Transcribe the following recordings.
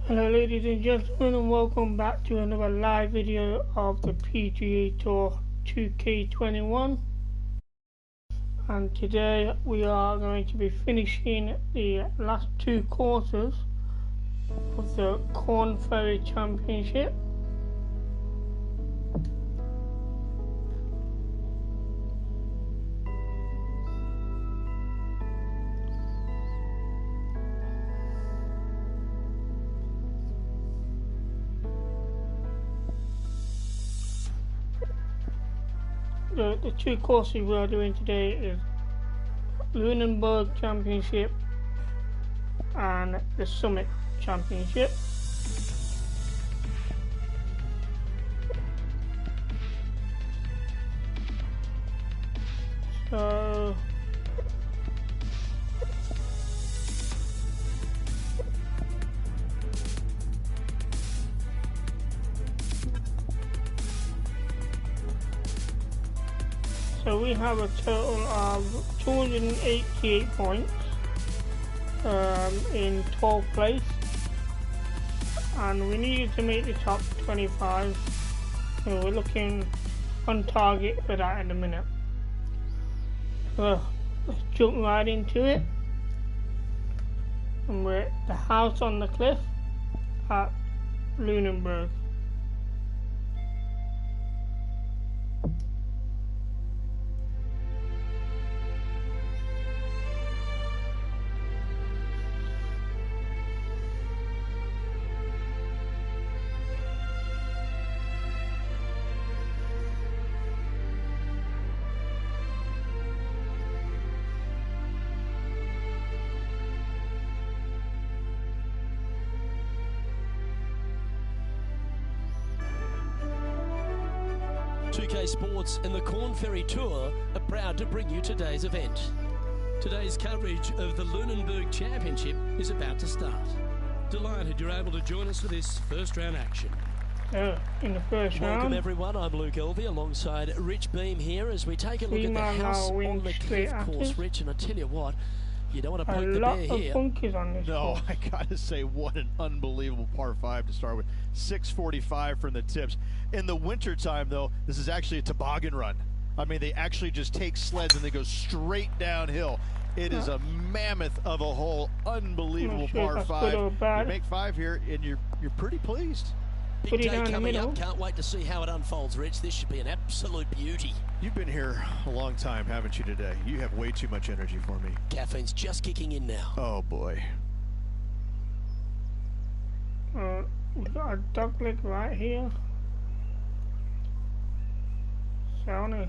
Hello ladies and gentlemen, and welcome back to another live video of the PGA Tour 2K21. And today we are going to be finishing the last two courses of the Korn Ferry Championship. The two courses we are doing today is Lunenburg Championship and the Summit Championship. So we have a total of 288 points in 12th place, and we needed to make the top 25, so we're looking on target for that in a minute. So let's jump right into it, and we're at the house on the cliff at Lunenburg. Sports and the Korn Ferry Tour are proud to bring you today's event. Today's coverage of the Lunenburg Championship is about to start. Delighted you're able to join us for this first round action. In the first round. Welcome everyone, I'm Luke Elvey alongside Rich Beam here as we take a look at the house on the cliff course, Rich, and I tell you what, you don't want to poke the bear here. On this course. I gotta say, what an unbelievable par 5 to start with. 645 from the tips. In the winter time though, this is actually a toboggan run. I mean, they actually just take sleds and they go straight downhill. It is a mammoth of a hole, unbelievable par 5. You make 5 here and you're pretty pleased. Big day coming up. Can't wait to see how it unfolds, Rich. This should be an absolute beauty. You've been here a long time, haven't you, today? You have way too much energy for me. Caffeine's just kicking in now. Oh, boy. We've got a dogleg right here. So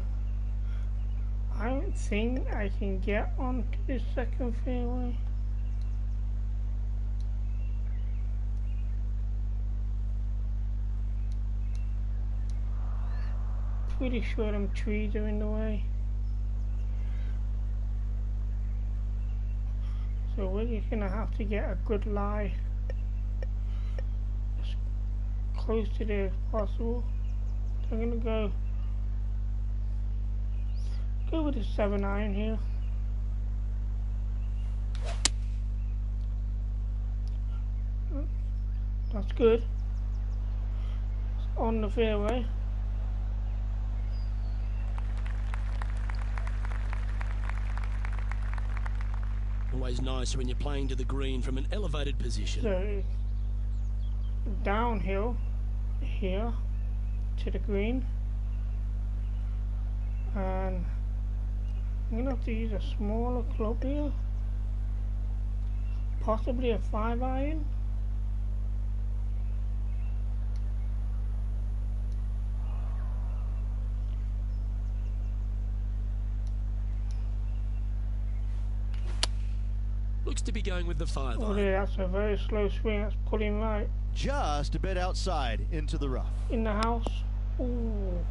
I don't think I can get onto the second fairway. Pretty sure them trees are in the way. So we're just gonna have to get a good lie as close to there as possible. So I'm gonna go with a 7-iron here. That's good. It's on the fairway. Always nice when you're playing to the green from an elevated position. So downhill here to the green, and I'm gonna have to use a smaller club here, possibly a 5-iron. Looks to be going with the 5-iron. Oh yeah, that's a very slow swing. That's pulling right. Just a bit outside into the rough. In the house. Ooh.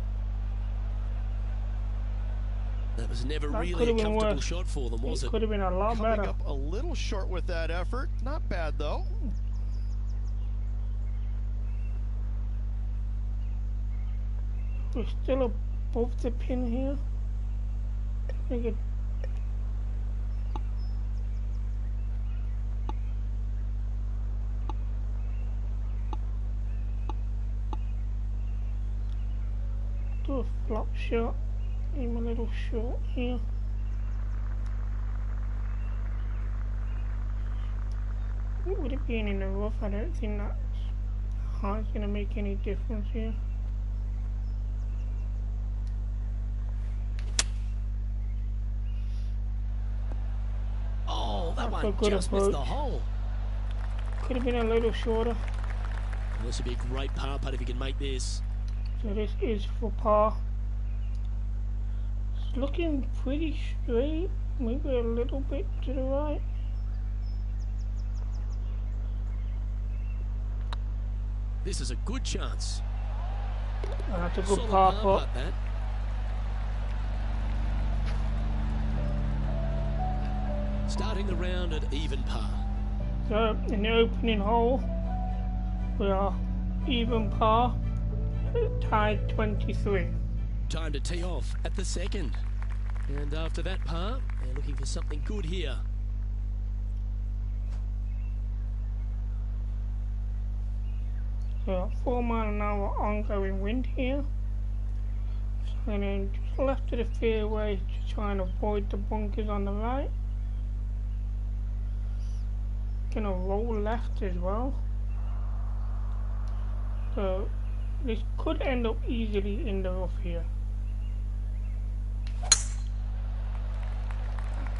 That was never really a comfortable shot for them, was it? Could have been a lot better. Coming up a little short with that effort. Not bad though. We're still above the pin here. Make it. flop shot. Aim a little short here. With it being in the rough, I don't think that's going to make any difference here. Oh, that one just missed the hole. Could have been a little shorter. And this would be a great par putt if you can make this. So this is for par. It's looking pretty straight, maybe a little bit to the right. This is a good chance. That's a good par putt. That. Starting the round at even par. So in the opening hole, we are even par, tied 23. Time to tee off at the second. And after that par, they're looking for something good here. So 4 mile an hour ongoing wind here. And then just left of the fairway to try and avoid the bunkers on the right. Gonna roll left as well. So this could end up easily in the rough here.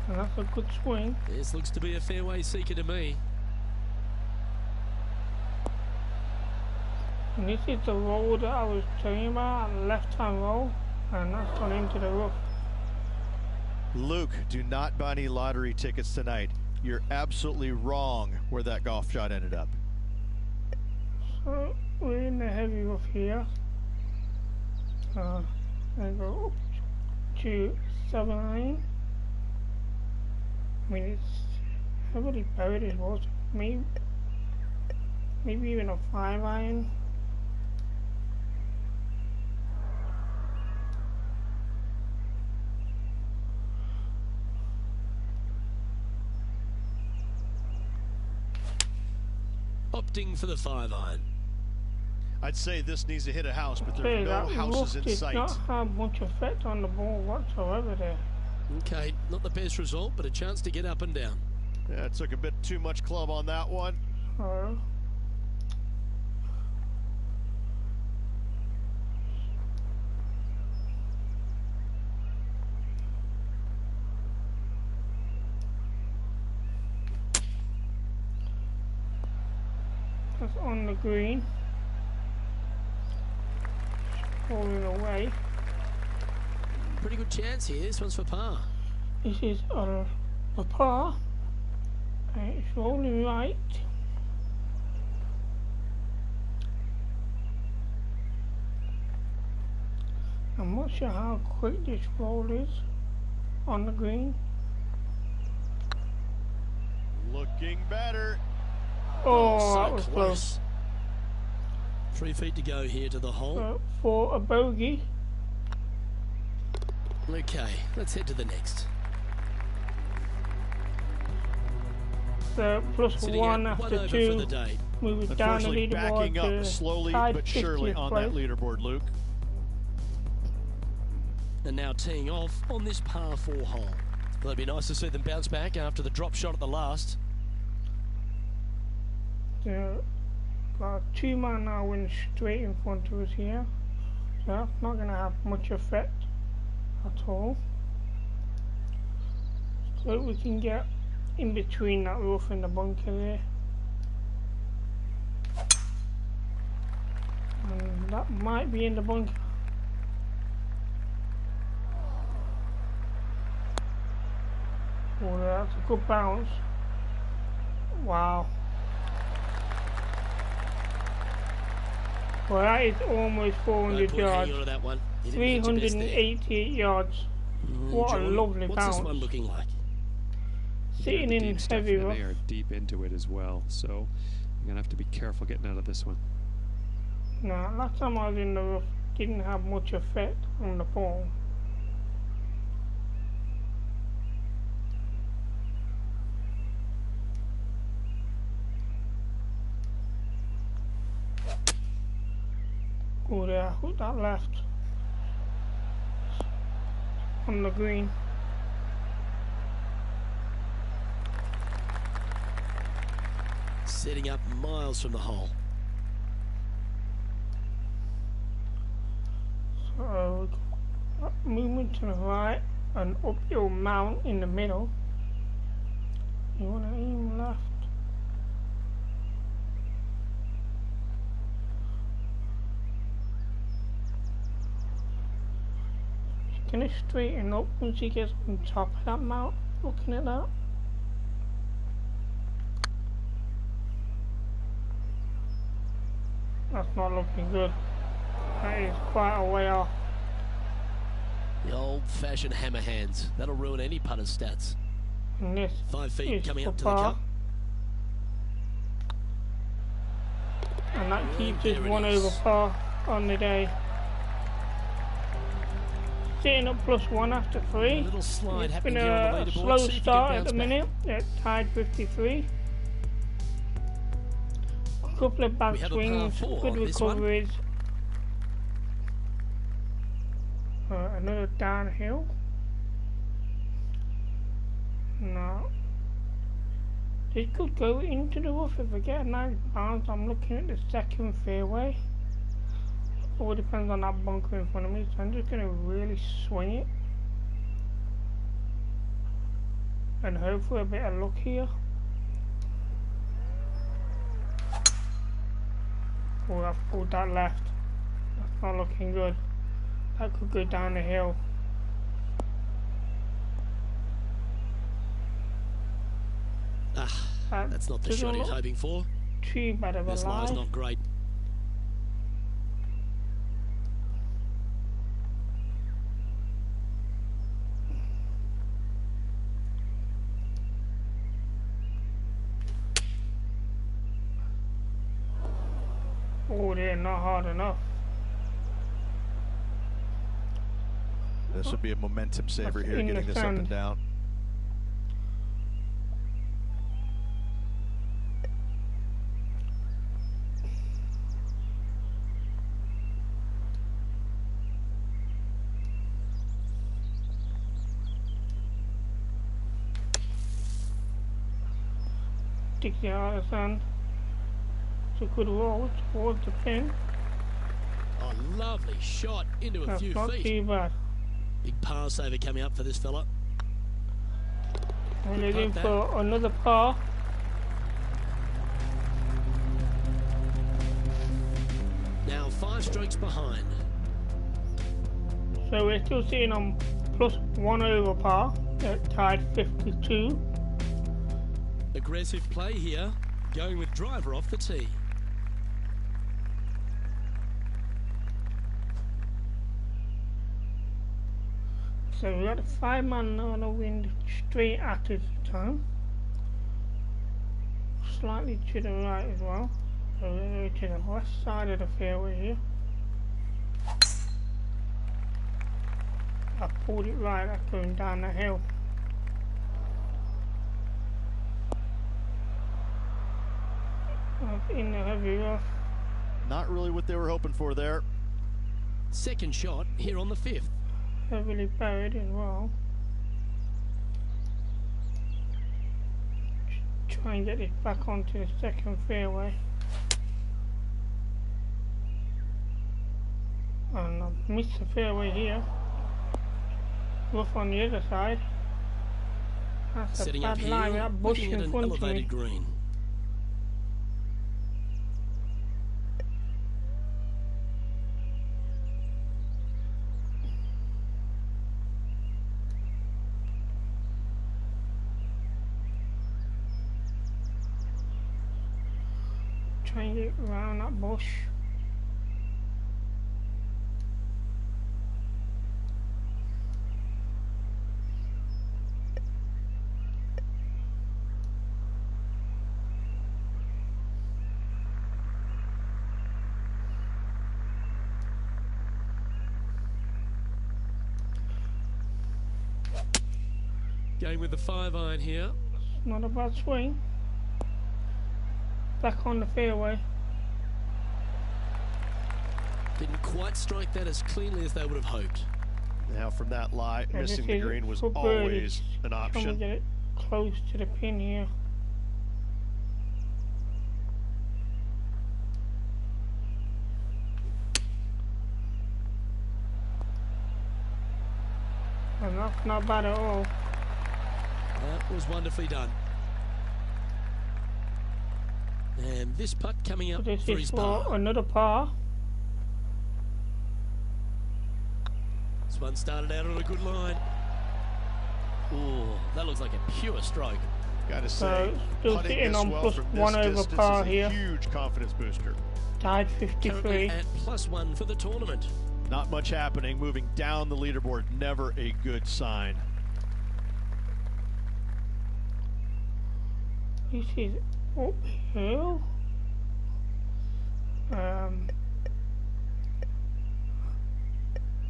And that's a good swing. This looks to be a fairway seeker to me. And this is the roll that I was telling you about, left hand roll, and that's gone into the rough. Luke, do not buy any lottery tickets tonight. You're absolutely wrong where that golf shot ended up. So we're in the heavy rough here. And go up to 7 iron. I mean, it's heavily buried as well. So maybe even a 5 iron. Opting for the 5 iron. I'd say this needs to hit a house, but there's no houses in sight. Did not have much effect on the ball whatsoever there. Okay, not the best result, but a chance to get up and down. Yeah, it took a bit too much club on that one. So that's on the green. Falling away. Pretty good chance here. This one's for par. This is a par. And it's rolling right. I'm not sure how quick this roll is on the green. Looking better. Oh, so that was close. 3 feet to go here to the hole. For a bogey. Okay, let's head to the next. So plus Sitting one at after 1 over 2. for the day. Moving down the Unfortunately, leaderboard backing up to slowly tied but surely 50th on place. that leaderboard, Luke. And now teeing off on this par 4 hole. Well, it'd be nice to see them bounce back after the drop shot at the last. So, got 2 man now wind straight in front of us here. So that's not going to have much effect at all. So we can get in between that rough and the bunker there. And that might be in the bunker. Oh, that's a good bounce. Wow. Well, that is almost 400 yards. That one. 388 yards. What a lovely bounce. What's this one looking like? Sitting in heavy rough. They are deep into it as well, so you're going to have to be careful getting out of this one. Nah, last time I was in the rough, didn't have much effect on the ball. Oh, there, hook that left. on the green. Setting up miles from the hole. So movement to the right, an uphill mount in the middle. You want to aim left. He's going to straighten up once he gets on top of that mount. Looking at that. That's not looking good. That is quite a way off. The old-fashioned hammer hands. That'll ruin any putter's stats. And this 5 feet is coming for up to par. the cup. And that keeps us There it 1 is. over par on the day. Sitting up +1 after 3. A little slide It's happening been here on the a leaderboard. slow See if you can start at bounce the back. minute. It's tied 53. A couple of bad We have a swings, par 4 good on this one. recoveries. Another downhill. Now, this could go into the rough if I get a nice bounce. I'm looking at the second fairway. All depends on that bunker in front of me, so I'm just going to really swing it. And hope for a bit of luck here. Oh, I've pulled that left. That's not looking good. That could go down the hill. That's not the doesn't shot he's look hoping for. too bad of a This lie's lie. not great. Oh, they're not hard enough. This would be a momentum saver That's here, in getting the this up and sand. down. Stick it out of the sand. It's a good roll towards the pin. Oh, lovely shot into a That's few not feet. too bad. Big par saver coming up for this fella. We're Good looking putt, for another par. Now 5 strokes behind. So we're still sitting on +1 over par. Tied 52. Aggressive play here, going with driver off the tee. So we got a 5-man on the wind straight at us this time. Slightly to the right as well. So we're to the left side of the fairway here. I pulled it right, that's going down the hill. That's in the heavy rough. Not really what they were hoping for there. Second shot here on the 5th. Heavily buried as well. Try and get it back onto the second fairway. And I've missed the fairway here. Rough on the other side. That's Setting a up bad here, line with that bush looking at in an front of me. elevated green. Try and get around that bush. Going with the 5-iron here. Not a bad swing. Back on the fairway. Didn't quite strike that as cleanly as they would have hoped. Now from that lie, Yeah, missing the green was for always birdies. an Can we option. get it close to the pin here? And that's not bad at all. That was wonderfully done. And this putt coming So up this for is his for par. another par. This one started out on a good line. Oh, that looks like a pure stroke. Gotta say, still putting sitting this on well plus from one this over distance par is a here. huge confidence booster. Tied Currently 53. at +1 for the tournament. Not much happening, moving down the leaderboard, never a good sign. This is uphill.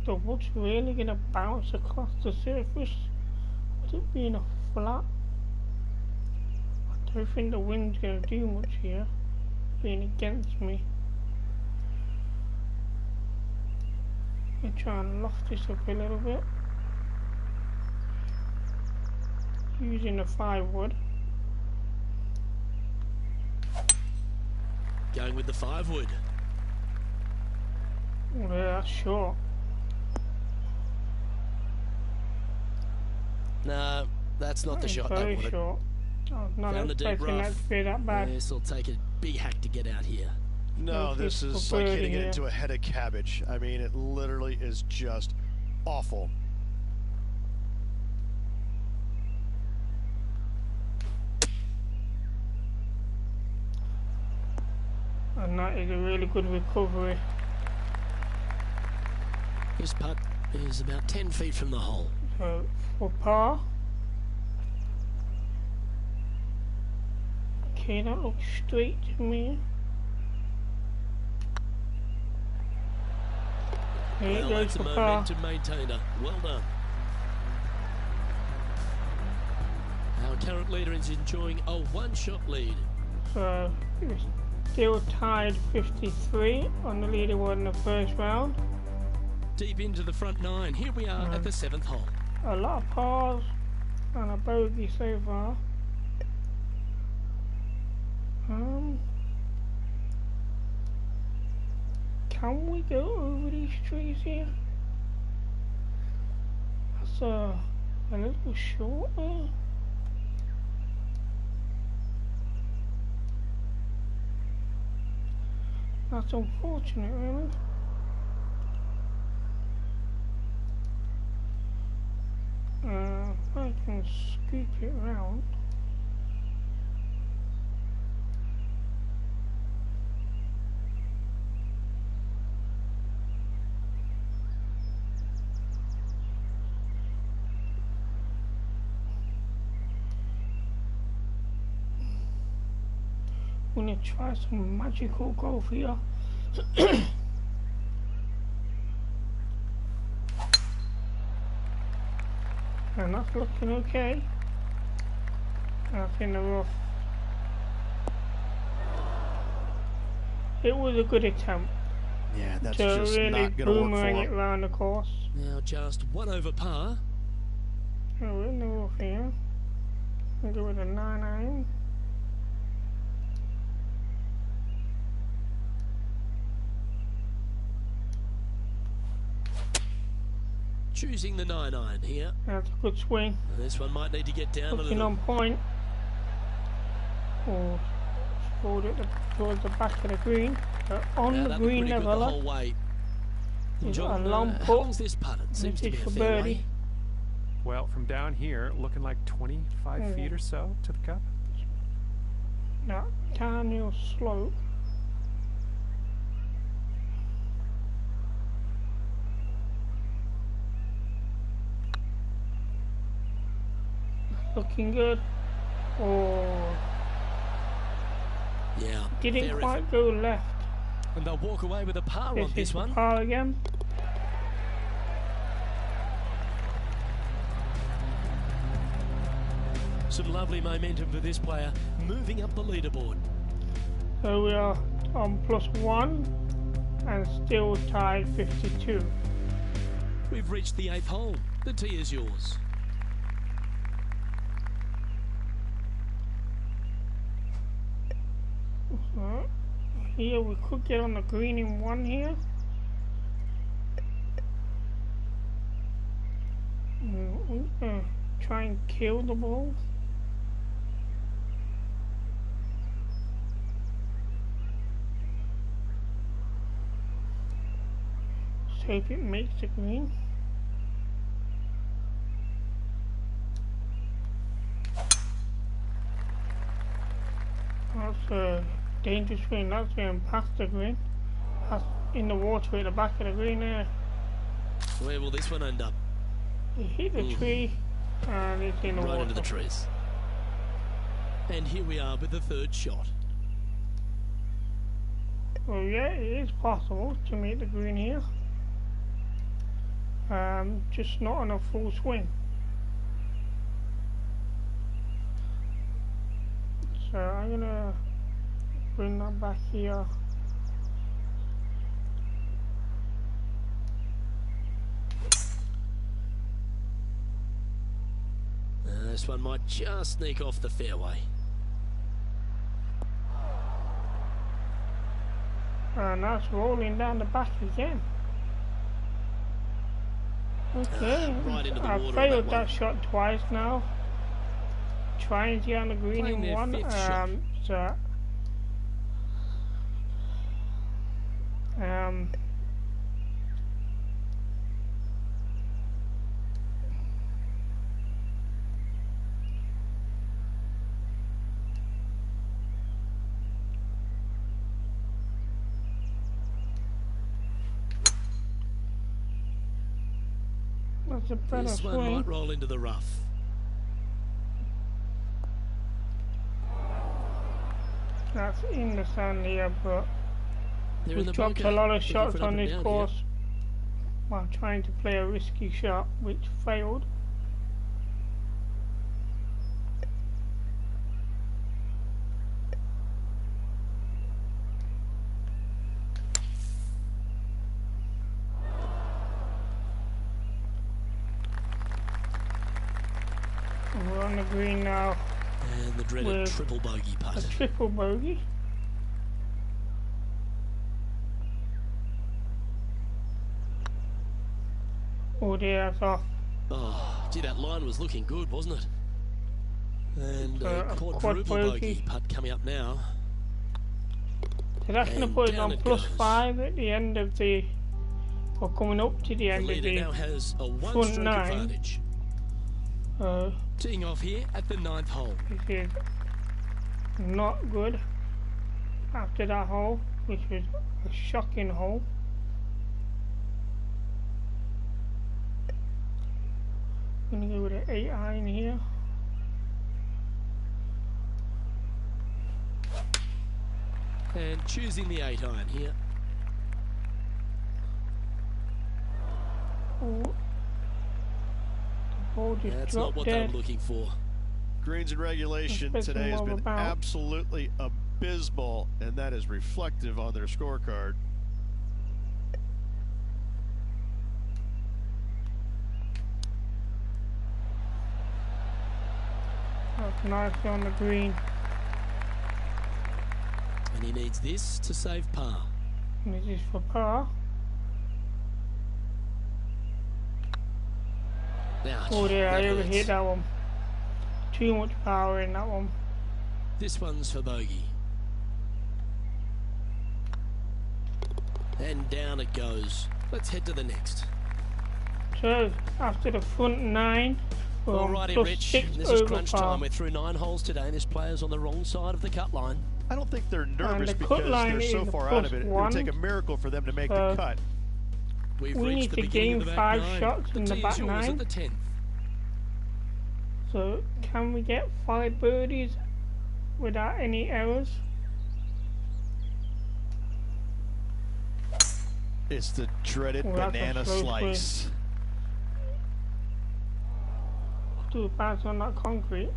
The wood's really going to bounce across the surface with it being a flat. I don't think the wind's going to do much here, being against me. I'm trying to loft this up a little bit using the 5-wood. Going with the 5-wood. Yeah, that's short. No, that's not the shot they Very wanted. short. I was not Found the deep expecting that rough. to be that bad. This will take a big hack to get out here. No, this it's is for like birdie hitting it here. into a head of cabbage. I mean, it literally is just awful. And that is a really good recovery. His putt is about 10 feet from the hole. So for par. Okay, that looks straight to me. There it Well, goes that's a for par. momentum maintainer. Well done. Our current leader is enjoying a one-shot lead. So it's still tied 53 on the leaderboard in the first round. Deep into the front 9. Here we are at the 7th hole. A lot of pars and a bogey so far. Can we go over these trees here? That's a little short there. That's unfortunate, really. I can scoop it round. We're gonna try some magical golf here. And that's looking okay. That's in the rough. It was a good attempt Yeah, that's to just really not going to work boomerang for it him. round the course. Now just 1 over par. So we're in the rough here. We'll go with a 9-iron. Choosing the 9-iron here. That's a good swing. This one might need to get down a Looking little. on point. Oh, forward at towards the back of the green. On Now, the that looked green pretty good the leveler. whole way. He's got John, a long how putt. long's this putt? It seems to This be is a for fair birdie. way. Well, from down here, looking like 25 feet or so to the cup. That downhill slope. Looking good. Oh, Yeah. didn't fair quite effort. go left. And they'll walk away with a par on This this is one. par again. Some lovely momentum for this player, moving up the leaderboard. So we are on +1 and still tied 52. We've reached the 8th hole. The tee is yours. So, here we could get on the green in one here. We're gonna try and kill the ball. Just hope it makes the green. That's a dangerous green. That's going past the green. That's in the water at the back of the green there. Where will this one end up? It hit the tree and it's in the water. Right into the trees. And here we are with the 3rd shot. Well, yeah, it is possible to make the green here. Just not on a full swing. So I'm gonna bring that back here. This one might just sneak off the fairway. And that's rolling down the back again. Okay, right into the I water failed that that shot twice now. Trying to get on the green Playing in their one. 5th shot. So that's a better This one swing. might roll into the rough. That's in the sand here, but They're in we've the dropped bunker. a lot of Looking shots for an on up and this down course here. while trying to play a risky shot, which failed. We're on the green now. And the dreaded With triple bogey A putt. triple bogey. Oh dear, that's off. Oh, gee, that line was looking good, wasn't it? And a A quad quadruple bogey. bogey putt coming up now. So that's going to And put us down on it plus goes. 5 at the end of the, or coming up to the The end of leader the now has a front one-stroke 9. advantage. Teeing off here at the 9th hole. This is not good after that hole, which was a shocking hole. I'm going to go with an 8 iron here. And choosing the 8 iron here. Oh. The ball just That's not dropped what they dead. were looking for. Greens and regulation Expecting today has more of a been bounce. absolutely abysmal, and that is reflective on their scorecard. That's nice on the green. And he needs this to save par. And this is for par. Ouch, Oh dear, I that overhit hurts. that one. Too much power in that one. This one's for bogey. And down it goes. Let's head to the next. So, after the front 9, we're on Alrighty, plus Rich. 6 This is over crunch par. time. We're through 9 holes today, and this player's on the wrong side of the cut line. I don't think they're nervous the cut because line they're so is a far out of it. It would +1. take a miracle for them to make So the cut. We've We reached need the to beginning gain of the back 5 9. shots in the tee back is yours 9. at the 10th. So, can we get 5 birdies without any errors? It's the dreaded Oh, that's a banana slow slice. Do a bounce on that concrete.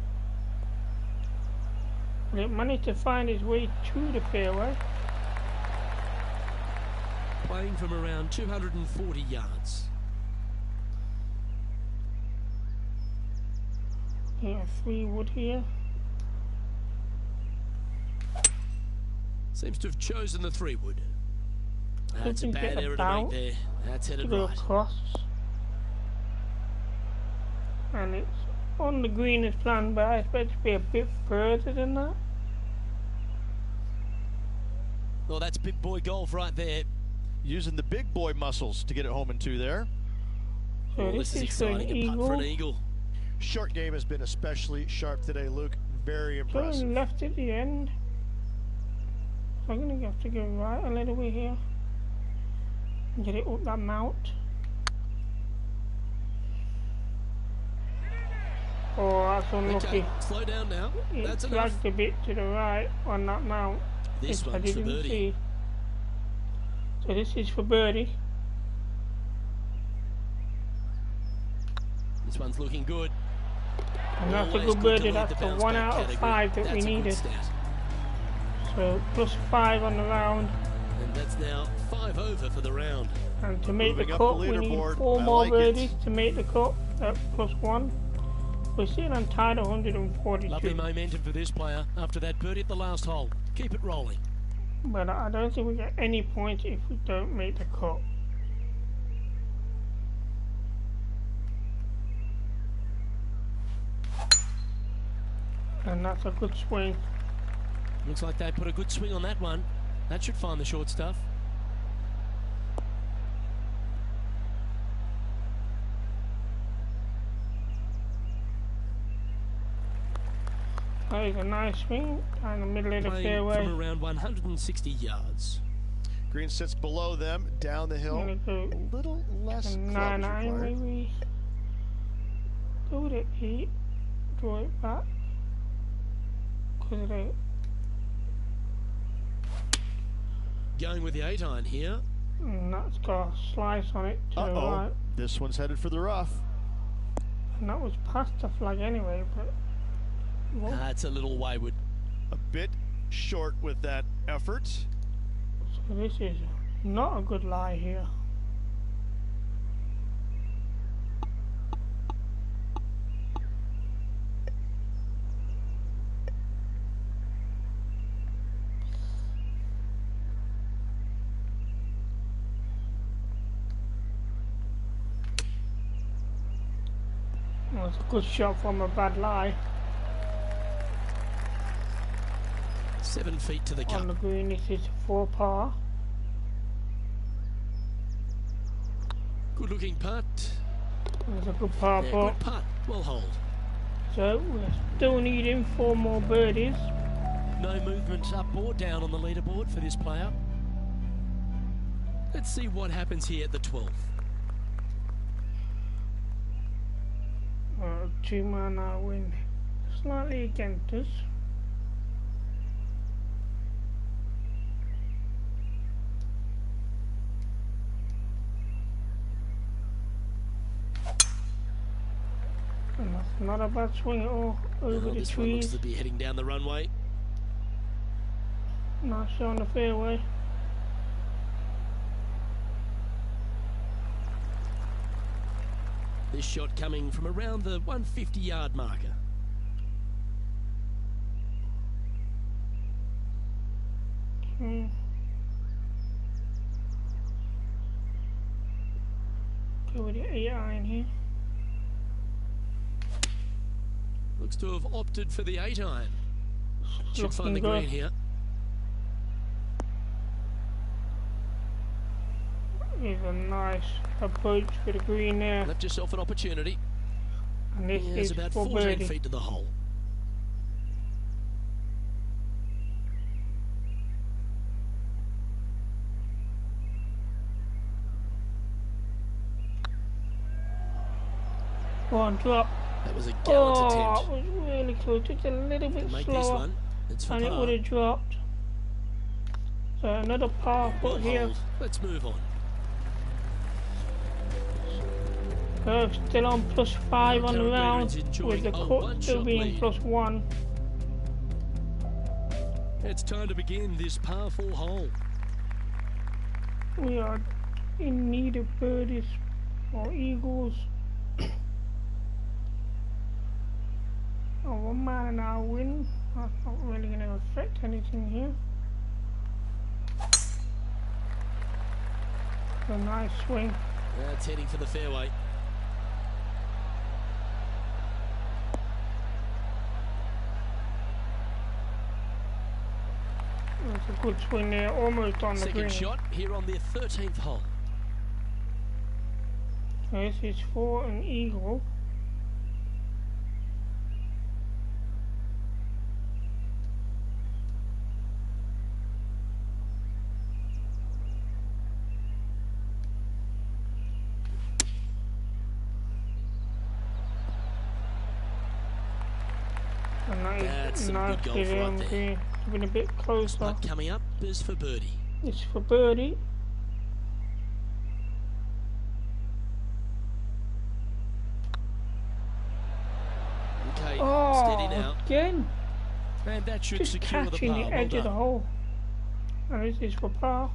And it managed to find its way to the fairway. Playing from around 240 yards. Looking at 3 wood here. Seems to have chosen the 3 wood. That's a Hoping to bad get a error to make bounce. there. That's headed Go right. across. And it's on the green as planned, but I expect it to be a bit further than that. Well, that's big boy golf right there. Using the big boy muscles to get it home in 2 there. So Oh, this is for an exciting. A putt for an eagle. eagle. Short game has been especially sharp today, Luke. Very impressive. Going left at the end. So I'm going to have to go right a little bit here. And get it up that mount. Oh, that's unlucky. Okay, slow down now. It That's enough. dragged a bit to the right on that mount. This which I one's for didn't birdie. see. So this is for birdie. This one's looking good. And that's a Always good good to birdie. lead That's the the bounce 1 back out of category. 5 that That's we a good needed. stat. So +5 on the round. And that's now 5 over for the round. And to make Moving the up cut, the we need leaderboard. 4 I more like birdies it. to make the cut at +1. We're sitting on tied at Lovely 142. momentum for this player after that birdie at the last hole. Keep it rolling. But I don't think we get any points if we don't make the cut. And that's a good swing. Looks like they put a good swing on that one. That should find the short stuff. That is a nice swing down the middle of the Playing fairway. from around 160 yards. Green sits below them, down the hill. Gonna go A little less club 9-9 required. maybe. Go with it 8. Draw it back. Because of the Going with the 8-iron here. and that's got a slice on it to the Uh-oh. right. This one's headed for the rough. And that was past the flag anyway, but well, That's a little wayward. A bit short with that effort. so this is not a good lie here. Well, it's a good shot from a bad lie 7 feet to the on the cup. green. This is 4 par. Good looking putt. It's a good par Yeah, putt. good putt. Well hold. So we're still needing 4 more birdies. No movement up or down on the leaderboard for this player. Let's see what happens here at the 12th. 2 man now win slightly against us. And that's not a bad swing at all over Oh, the this one looks trees. to be heading down the runway. Nice shot on the fairway. This shot coming from around the 150-yard marker. Hmm. Go with the 8-iron here. Looks to have opted for the 8-iron. Should find the Looking green good. here. Is a nice approach for the green there. Left yourself an opportunity. And this There's is about for 14 birdie. feet to the hole. Go on, drop. That was a gallant Oh, attempt. it was really close. Just a little bit Can make this slower. one. It's for And it par. would have dropped. So another par Well putt here. hold. Let's move on. Still on +5 on the Karen round, Bedouin's enjoying with the a cut one-shot still being lead. +1. It's time to begin this par 4 hole. We are in need of birdies or eagles. 1 man an hour win. That's not really going to affect anything here. A nice swing. That's heading for the fairway. That's a good swing there, almost on the green. Second shot here on their 13th hole. So this is for an eagle. That's some good golf right there. Been a bit closer. Putt coming up is for birdie. It's for birdie. Okay, oh, steady now. Again. And that should Just secure the par. catching the edge of the hole. And this is for par.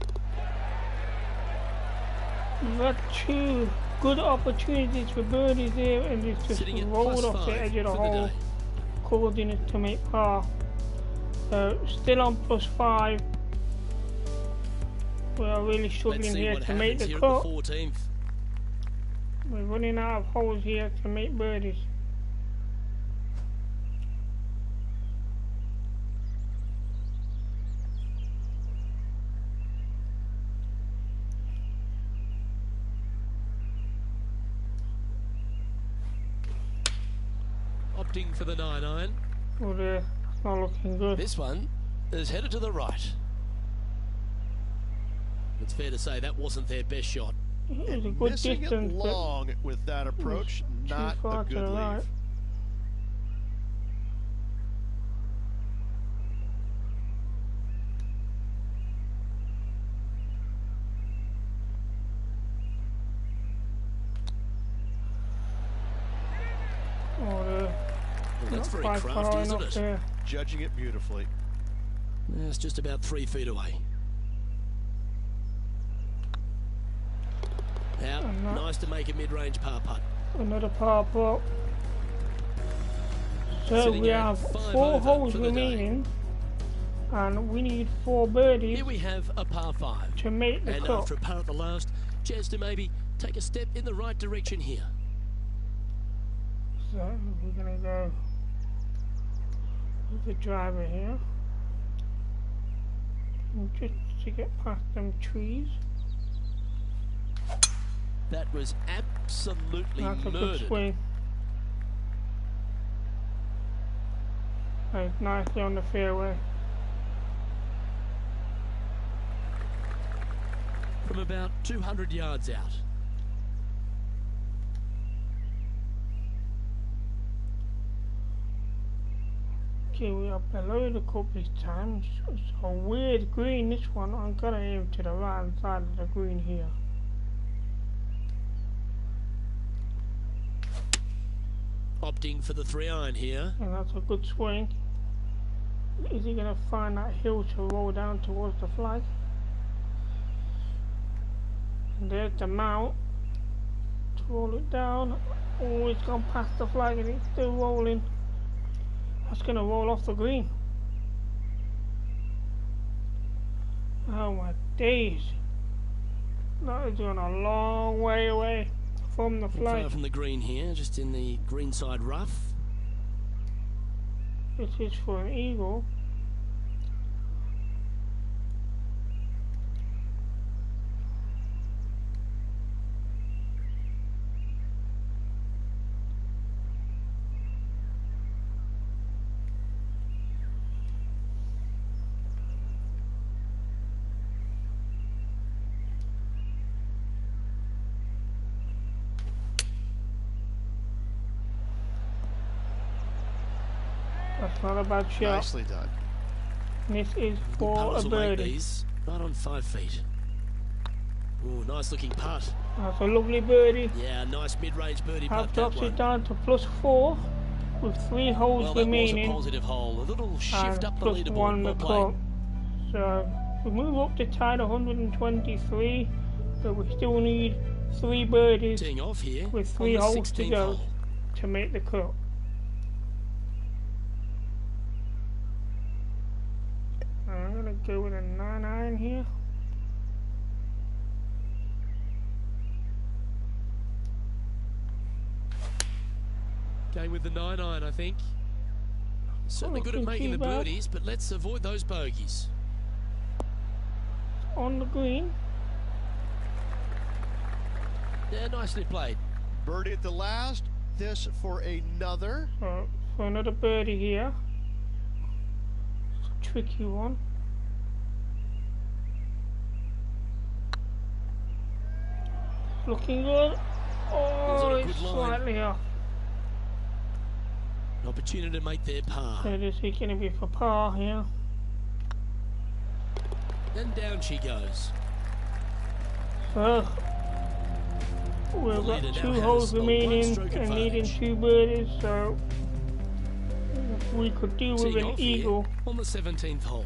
We've had 2 good opportunities for birdies there, and it's just rolled off the edge of the hole, causing it to make par. Still on +5. We are really struggling here to make the cut. We're running out of holes here to make birdies. Opting for the 9-iron. Well, it's not looking good. This one is headed to the right. It's fair to say that wasn't their best shot. It was a good missing distance, it long with that approach, not a good leave. Right. That's very crafty, isn't it? There. Judging it beautifully. Yeah, it's just about 3 feet away. Now, nice to make a mid-range par putt. Another par putt. So Sitting we have 4 holes remaining, and we need 4 birdies. Here we have a par 5 to make the cut. And after a par at the last, chance to maybe take a step in the right direction here. So we're gonna go with the driver here, and just to get past them trees. That was absolutely That's a murdered. good swing. Nice, nicely on the fairway. From about 200 yards out. Okay, we are below the cup this time. It's a weird green, this one. I'm gonna aim to the right hand side of the green here. Opting for the 3-iron here. And that's a good swing. Is he gonna find that hill to roll down towards the flag? And there's the mount to roll it down. Oh, it's gone past the flag and it's still rolling. That's gonna roll off the green. Oh my days. That is going a long way away from the flag. Far from the green here, just in the greenside rough. This is for an eagle. That's not a bad shot. Nicely done. This is for a birdie. These right on 5 feet. Ooh, nice looking putt. That's a lovely birdie. Yeah, nice mid-range birdie putt. That drops it down to +4 with 3 holes remaining. That was a positive hole. A little shift up the leaderboard. +1 the cut. So we move up to tied 123, but we still need 3 birdies teeing off here with 3 holes to go to make the cut. Going with the 9-iron, I think. Certainly good at making the birdies, but let's avoid those bogeys. On the green. Yeah, nicely played. Birdie at the last. This for another. For another birdie here. It's a tricky one. Looking good. Oh, it's slightly off. An opportunity to make their par. So this is going to be for par here. And down she goes. So we've got 2 holes remaining and needing 2 birdies, so we could do with an eagle on the 17th hole.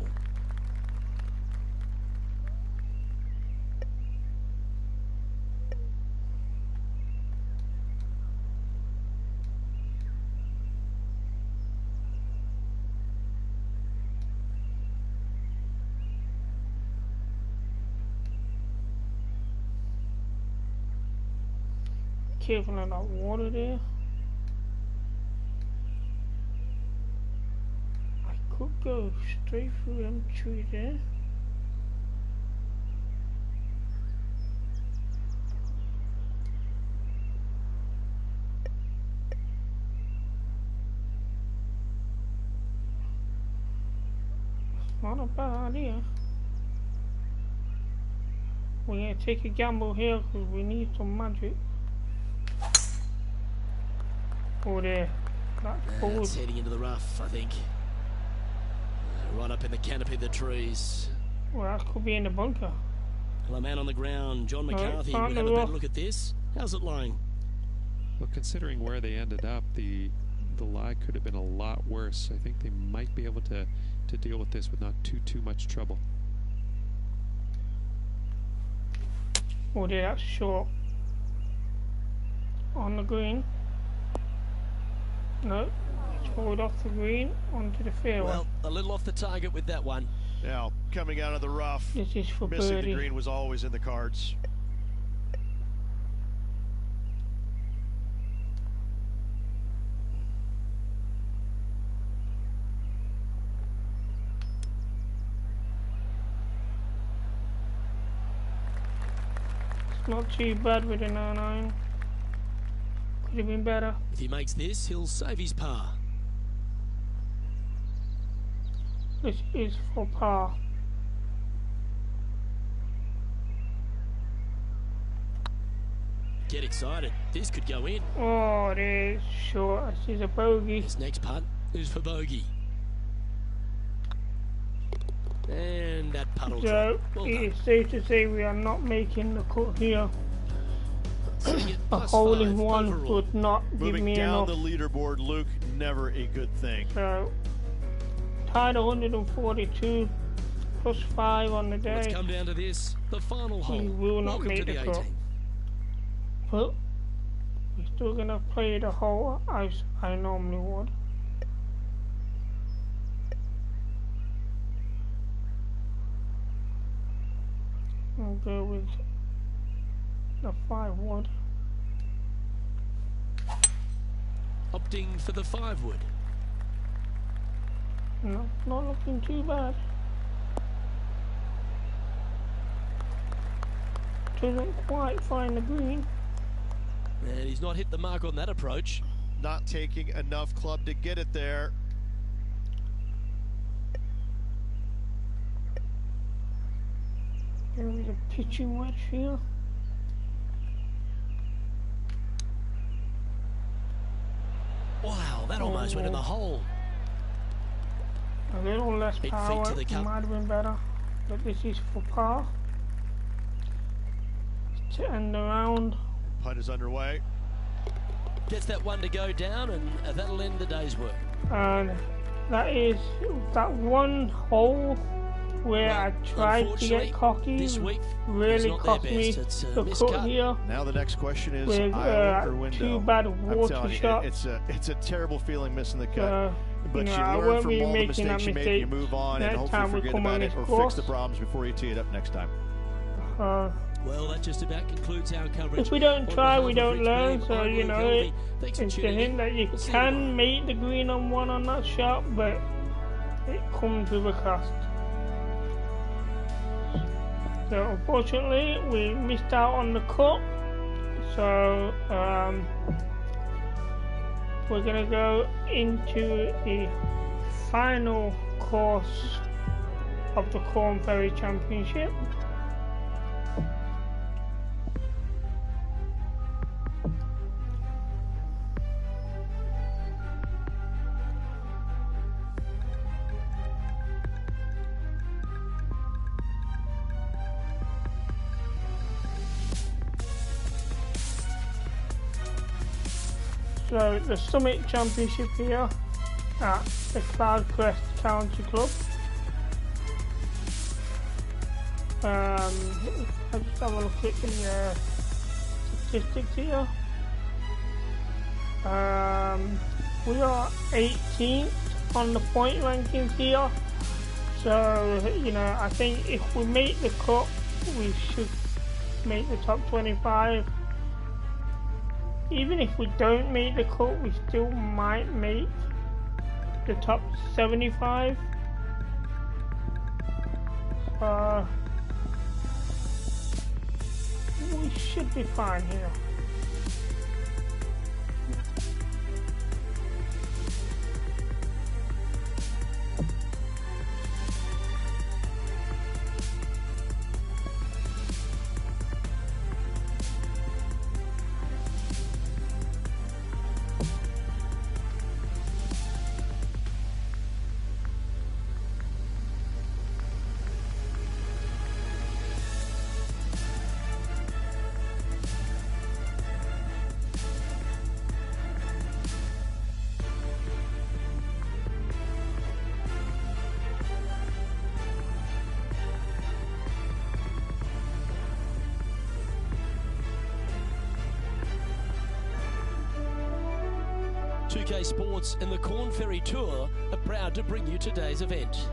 Careful of that water there. I could go straight through them trees there. Not a bad idea. We're going to take a gamble here because we need some magic. Oh, there. That's heading into the rough, I think. Right up in the canopy of the trees. Well, that could be in the bunker. Well, a man on the ground, John McCarthy, we'll have a better look at this. How's it lying? Well, considering where they ended up, the lie could have been a lot worse. I think they might be able to deal with this with not too much trouble. Oh, there, that's short. On the green. No, it's rolled off the green onto the fairway. Well, a little off the target with that one. Now, coming out of the rough, this is for missing birdie. the green was always in the cards. It's not too bad with a 9-iron. Could have been better. If he makes this, he'll save his par. This is for par. Get excited. This could go in. Oh, it is short. This is a bogey. This next putt is for bogey. And that putt will So, well it is safe to say we are not making the cut here. A hole in one overall. would not give me Moving down enough. the leaderboard, Luke, never a good thing. So, tied 142 plus 5 on the day. Let's come down to this, the final hole. We will not Welcome make to the the cut. 18th. But we're still gonna play the hole as I normally would. I'll go with the 5 wood. Opting for the 5 wood. No, not looking too bad. Doesn't quite find the green. And he's not hit the mark on that approach. Not taking enough club to get it there. There is a pitching wedge here. Wow, that almost went in the hole. A little less 8 feet power, to the cup. might have been better, but this is for par. To end the round. Putt is underway. Gets that one to go down, and that'll end the day's work. And that is that one hole where Well, I tried to get cocky. this week really not cost their me best. It's a the miscut. cut here. Now the next question is With aisle or window. 2 bad I'm water telling you, shots. it's a terrible feeling missing the cut. But you know, you I learn won't from be all the making that mistakes you make, you mistake move on, and next time hopefully we forget come on about it this or course. fix the problems before you tee it up next time. Well, that just about concludes our coverage. If we don't try, we don't learn. Beam, So, you know, it's the hint that you can make the green on one on that shot, but it comes with a cost. So, unfortunately, we missed out on the cut. So, we're going to go into the final course of the Korn Ferry Championship. So the Summit Championship here at the Cloudcrest Country Club. I'll just have a look at the statistics here. We are 18th on the point rankings here. So, you know, I think if we make the cut, we should make the top 25. Even if we don't make the cut, we still might make the top 75. We should be fine here. Sports and the Korn Ferry Tour are proud to bring you today's event.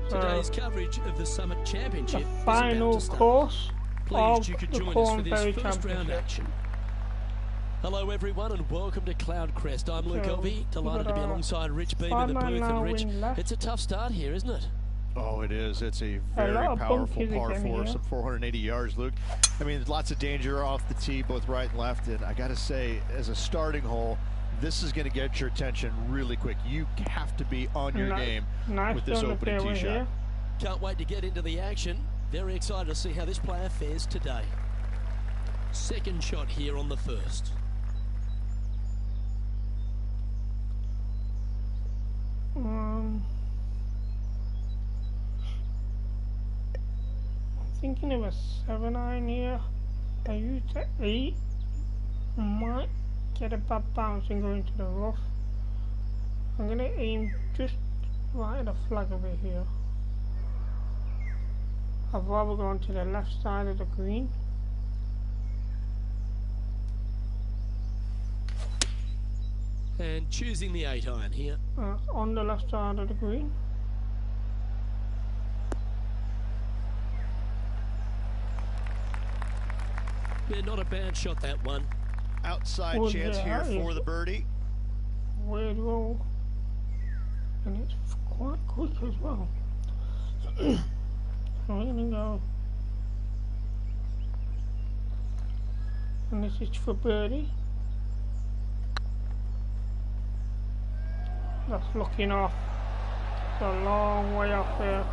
Today's coverage of the Summit Championship the final course Pleased you could the join Korn us for Ferry this first round Championship. action. Hello everyone and welcome to Cloudcrest. I'm Lunenburg, delighted to be alongside Rich Beam in the booth. And Rich, it's a tough start here, isn't it? Oh, it is. It's a very powerful par 4, some 480 yards, Luke. I mean, there's lots of danger off the tee, both right and left. And I got to say, as a starting hole, this is going to get your attention really quick. You have to be on your game with this opening tee shot. Can't wait to get into the action. Very excited to see how this player fares today. Second shot here on the first. I'm thinking of a 7-iron here. I used an 8. Might get a bad bounce and go into the rough. I'm going to aim just right at the flag over here. I've rather gone to the left side of the green. And choosing the 8-iron here. On the left side of the green. Yeah, not a bad shot, that one. Outside chance here for the birdie. Weird roll. And it's quite quick as well. So we're going to go. And this is for birdie. That's looking off. It's a long way off there.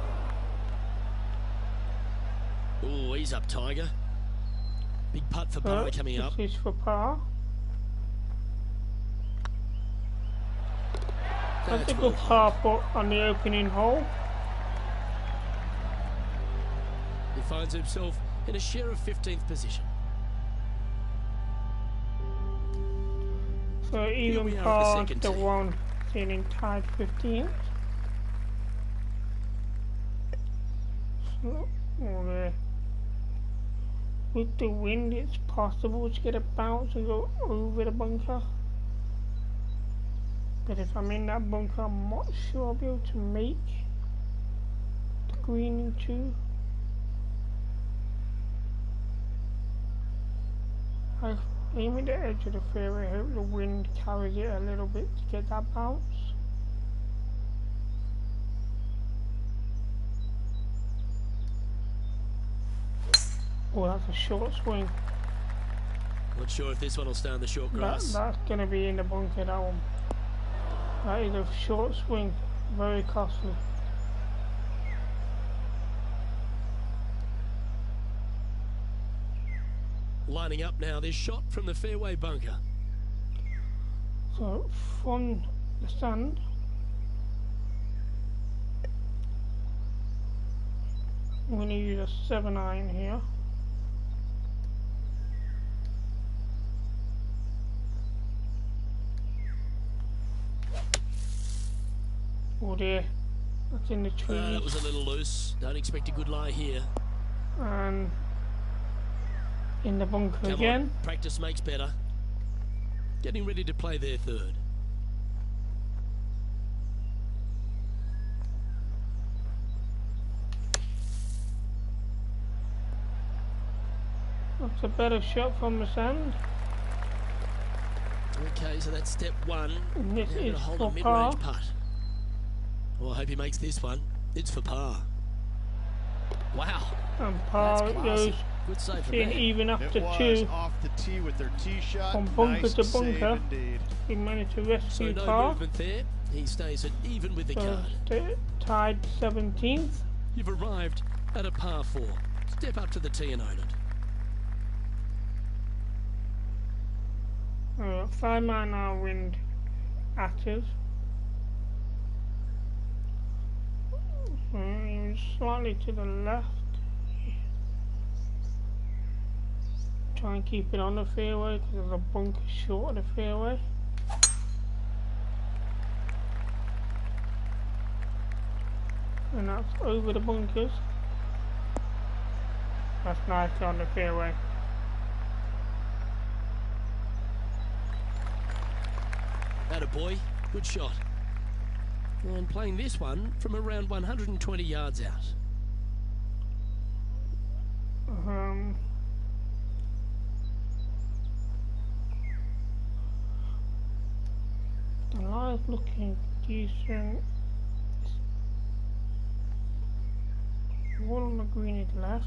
Oh, he's up, Tiger. Big putt for par coming up. This is for par. That's a good par putt on the opening hole. He finds himself in a share of 15th position. So even par the one sitting tied 15th. So, with the wind, it's possible to get a bounce and go over the bunker. But if I'm in that bunker, I'm not sure I'll be able to make the green in 2. I aim at the edge of the fairway, hope the wind carries it a little bit to get that bounce. Oh, that's a short swing. Not sure if this one will stay on the short grass. That's going to be in the bunker, that one. That is a short swing, very costly. Lining up now, this shot from the fairway bunker. So, from the sand, I'm going to use a 7-iron here. Oh dear, that's in the trees. That was a little loose. Don't expect a good lie here. And in the bunker Come again. on, practice makes better. Getting ready to play their third. That's a better shot from the sand. Okay, so that's step one. And this Now is to hold for a par. mid-range putt. Well, I hope he makes this one. It's for par. Wow. And par That's it classy. goes, Good save from seeing there. even up It to was 2. off the tee with their tee shot. From bunker Nice to save bunker. indeed. He managed to So rescue no par. movement there. He stays at even with the So card. tied 17th. You've arrived at a par 4. Step up to the tee and own it. 5 mile-an-hour wind active. Slightly to the left. Try and keep it on the fairway because there's a bunker short of the fairway. And that's over the bunkers. That's nice on the fairway. Attaboy, good shot. And playing this one from around 120 yards out. The lie's looking decent. Wall on the green is left.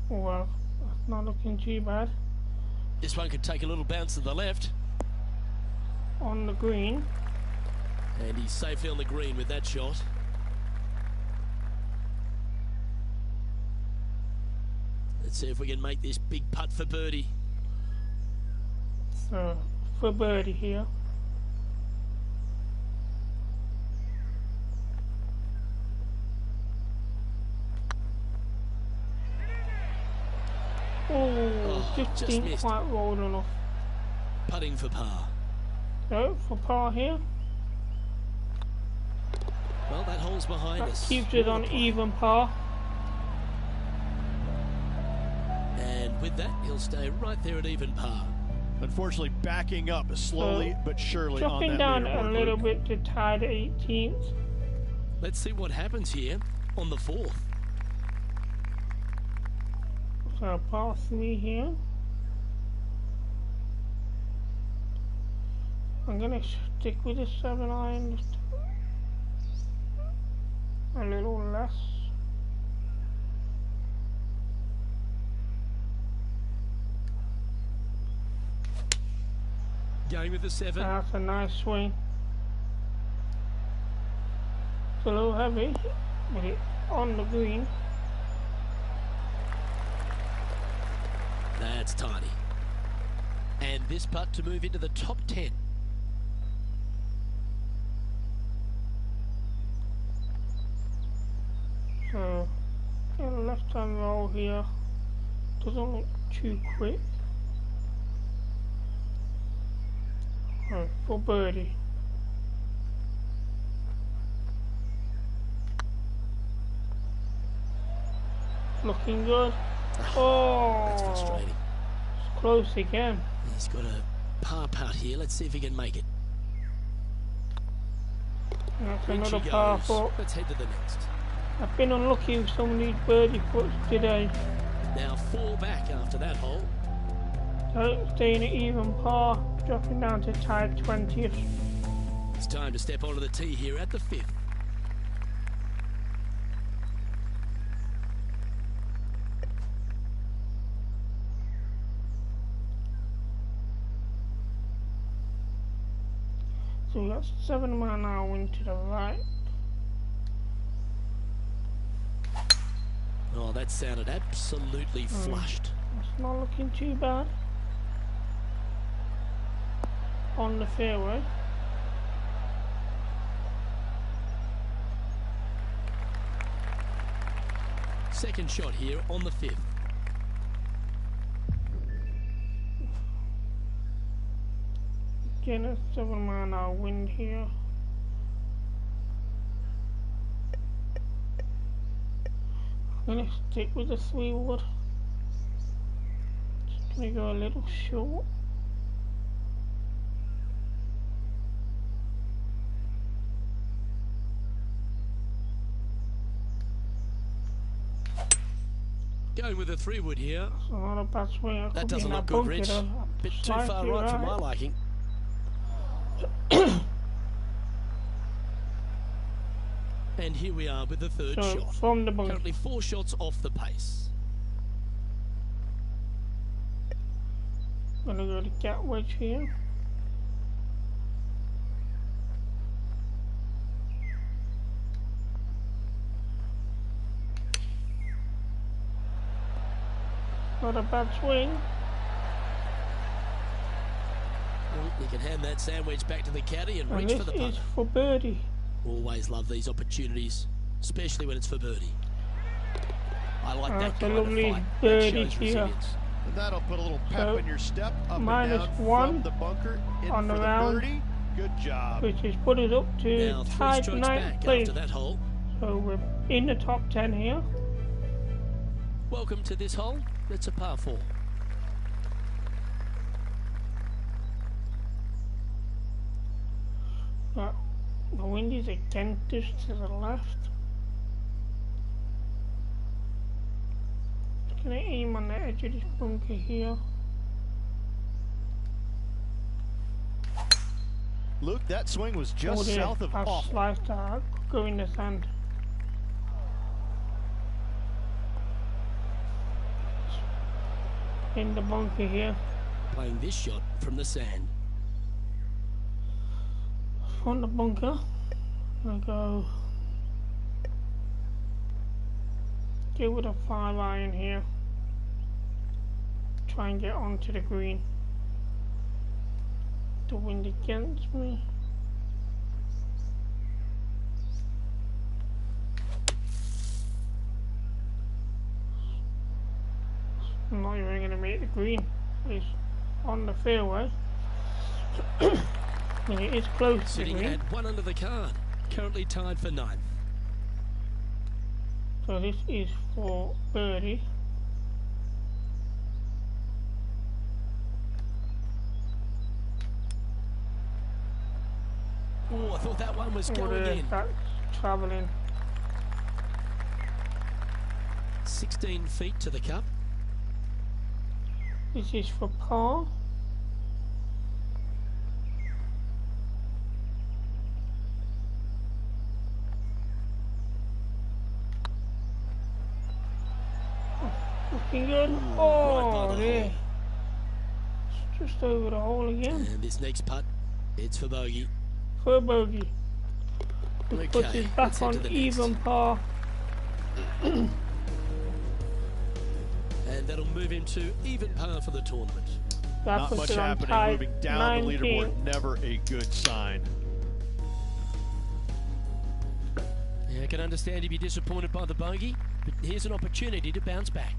Well, that's not looking too bad. This one could take a little bounce to the left. On the green. And he's safely on the green with that shot. Let's see if we can make this big putt for birdie. So, for birdie here. Oh, just didn't missed. quite roll enough. Putting for par. So, for par here. Well, that hole's behind That us. keeps it on even par. And with that, he'll stay right there at even par. Unfortunately, backing up slowly but surely on Dropping that down leaderboard, a little Luke. bit to tie the 18th. Let's see what happens here on the 4th. So par 3 here. I'm gonna stick with the 7-iron. A little less. Going with the 7. That's a nice swing. It's a little heavy, but it's on the green. That's tiny. And this putt to move into the top 10. So, get a left-hand roll here. Doesn't look too quick. For birdie. Looking good. Oh, That's frustrating. close again. He's got a par putt here. Let's see if he can make it. That's In she another par goes. 4. Let's head to the next. I've been unlucky with some of these birdie putts today. Now 4 back after that hole. So staying at even par, dropping down to tied 20th. It's time to step onto the tee here at the 5th. So we got 7 mile an hour wind to the right. Oh, that sounded absolutely flushed. It's not looking too bad. On the fairway. Second shot here on the 5th. Again, a 7 mile an hour wind here. I'm gonna stick with the 3 wood. Just gonna go a little short. Going with a 3 wood here. It's not a bad swing. I That could be doesn't in look that good, bunker Rich. though. Bit too Slightly far right for my liking. And here we are with the 3rd So shot. from the bunker. Currently 4 shots off the pace. Gonna go to gap wedge here. Not a bad swing. You can hand that sandwich back to the caddy and reach And for the this putt. is for birdie. Always love these opportunities, especially when it's for birdie. I like that That's a kind of lovely fight. That birdie shows here. resilience. And that'll put a little pep So, in your step, up and minus down 1 from the bunker, in on for the the round. birdie. Good job. Which has put us up to Now 3 tied strokes 9th back place. after that hole. So we're in the top 10 here. Welcome to this hole. It's a par 4. But the wind is against us to the left. Just gonna aim on the edge of this bunker here. Luke, that swing was just Oh dear, south of I've off. sliced that. Go in the sand. In the bunker here. Playing this shot from the sand. From the bunker. I go. Get with a 5 iron here. Try and get onto the green. The wind against me. I'm not even going to make the green. It's on the fairway. And it is close to the Sitting green. at 1 under the card. Currently tied for 9th. So this is for birdie. Oh, I thought that one was Oh, going there, in. that's travelling. 16 feet to the cup. This is for par. Looking good. right by Oh, the there. hole. It's just over the hole again. And this next putt, it's for bogey. For a bogey. Which puts Okay, us let's back head on to the next. even par. And that'll move him to even par for the tournament. That Not puts much it on happening. tied Moving down the 19. leaderboard, never a good sign. Yeah, I can understand you'd be disappointed by the bogey, but here's an opportunity to bounce back.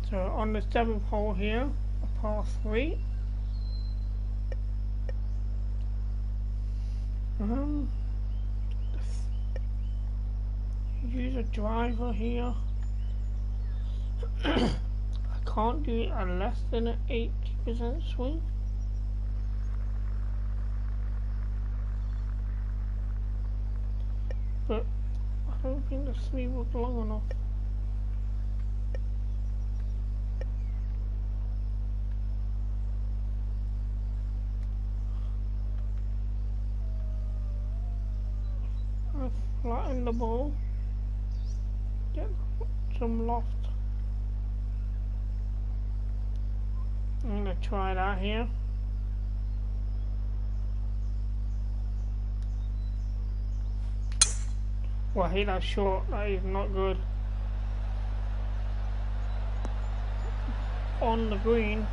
So on the 7th hole here, a par 3. use a driver here. I can't do it at less than an 80% swing. But I don't think the sleeve was long enough. I flatten the ball, get some loft. I'm going to try that here. Well, I hit that short, that is not good. On the green,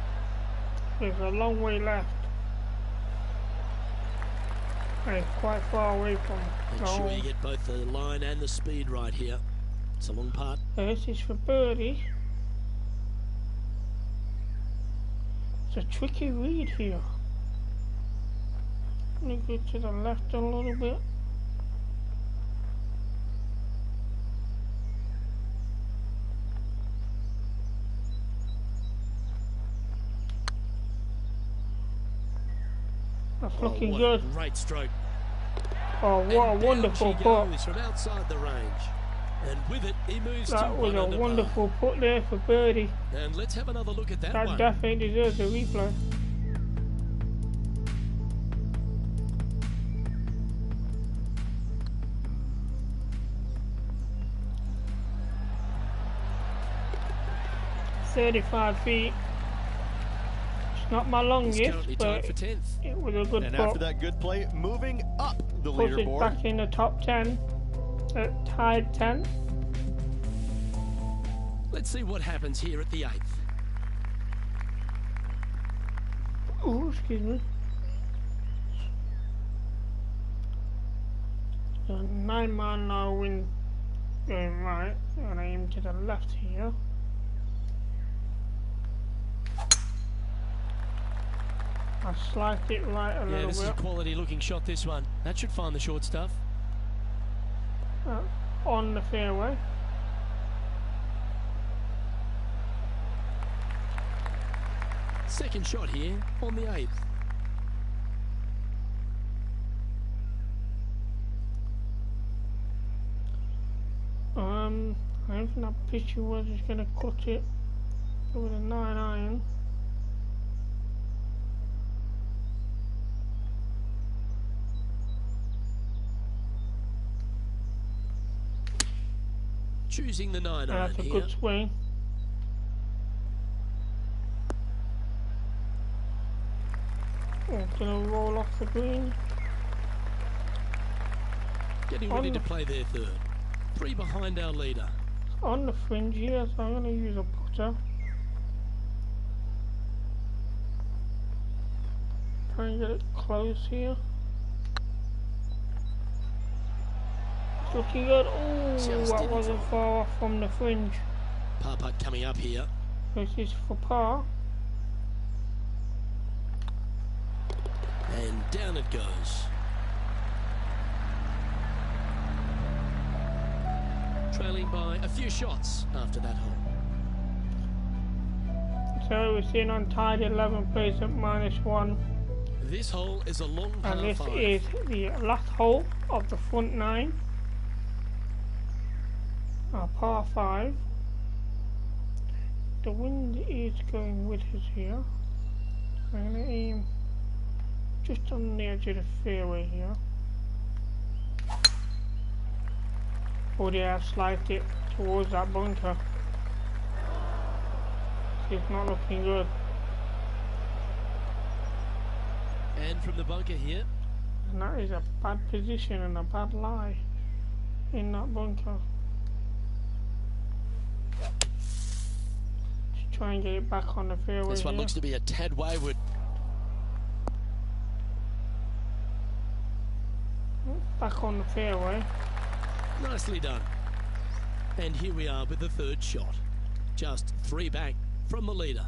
there's a long way left. And it's quite far away from the Make sure hole. you get both the line and the speed right here. It's a long putt. This is for birdie. It's a tricky read here. Let me go to the left a little bit. That's looking what good. A great stroke. Oh, what a And wonderful down she putt. goes from outside the range. And with it, he moves to That was one a under par. wonderful putt there for birdie. And let's have another look at that That one. definitely deserves a replay. "35 feet. It's not my He's longest, currently tied but for 10th. it was a good And putt. after that good play, moving up the Puts it leaderboard. back in the top 10, tied 10. Let's see what happens here at the 8th. Oh, excuse me. So 9-mile-an-hour wind going right, and I aim to the left here. I sliced it right a Yeah, little this is a bit quality looking shot, this one. That should find the short stuff. on the fairway. Second shot here on the 8th. I don't think that picture was just going to cut it with a 9-iron. Choosing the 9-iron That's a here. good swing. It's going to roll off the green. Getting ready to play their third. 3 behind our leader. On the fringe here, so I'm going to use a putter. Try and get it close here. It's looking good. Oh, Just that in wasn't front. far off from the fringe. Par putt coming up here. This is for par. And down it goes. Trailing by a few shots after that hole. So we're seeing Untitled 11 plays at -1. This hole is a long par And this 5. is the last hole of the front 9. Par 5. The wind is going with us here. I'm going to aim just on the edge of the fairway here. Oh yeah, I've sliced it towards that bunker. It's not looking good. And from the bunker here. And that is a bad position and a bad lie in that bunker. Just try and get it back on the fairway. This one here. looks to be a tad wayward. Back on the fairway. Nicely done. And here we are with the third shot. Just 3 back from the leader.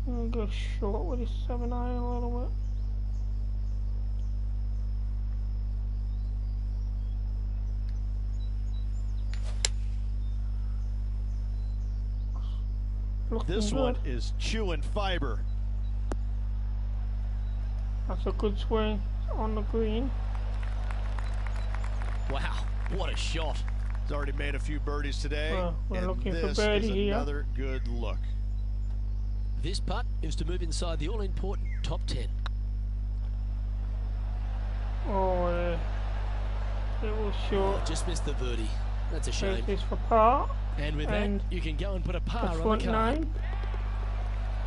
I'm going to go short with this 7-iron a little bit. Looking This good. one is chewing fiber. That's a good swing on the green. Wow, what a shot. He's already made a few birdies today. We're and looking for this birdie is here. another good look. This putt is to move inside the all-important top 10. Oh, it was short. Just missed the birdie. That's a shame. Take this for par. And with that, you can go and put a The par on front the card. 9.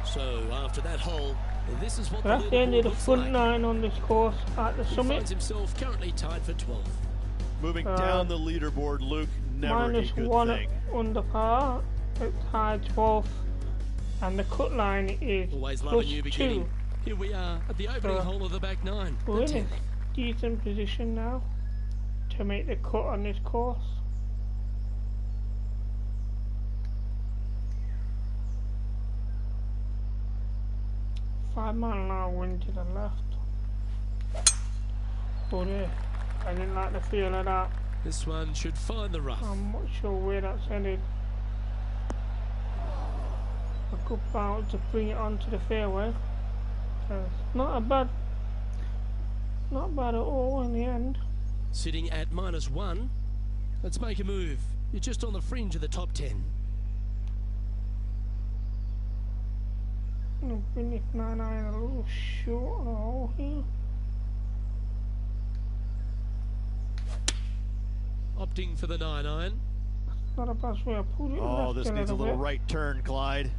So after that hole, this is what That's the end of the front 9 on this course at the He summit. finds himself currently tied for 12th. Moving down the leaderboard, Luke, never a good -1 thing. under par. It's tied 12th. And the cut line is Always love a new +2. beginning. Here we are at the opening hole of the back 9. We're in a 10th. decent position now to make the cut on this course. $5-mile-an-hour wind to the left. But I didn't like the feel of that. This one should find the rough. I'm not sure where that's headed. A good bounce to bring it onto the fairway. Not bad at all in the end. Sitting at -1. Let's make a move. You're just on the fringe of the top 10. I'm bring this 9-iron a little short of the hole here. Opting for the 9-iron. Not a bad way I pulled it. Oh, left this needs a little bit. right turn, Clyde.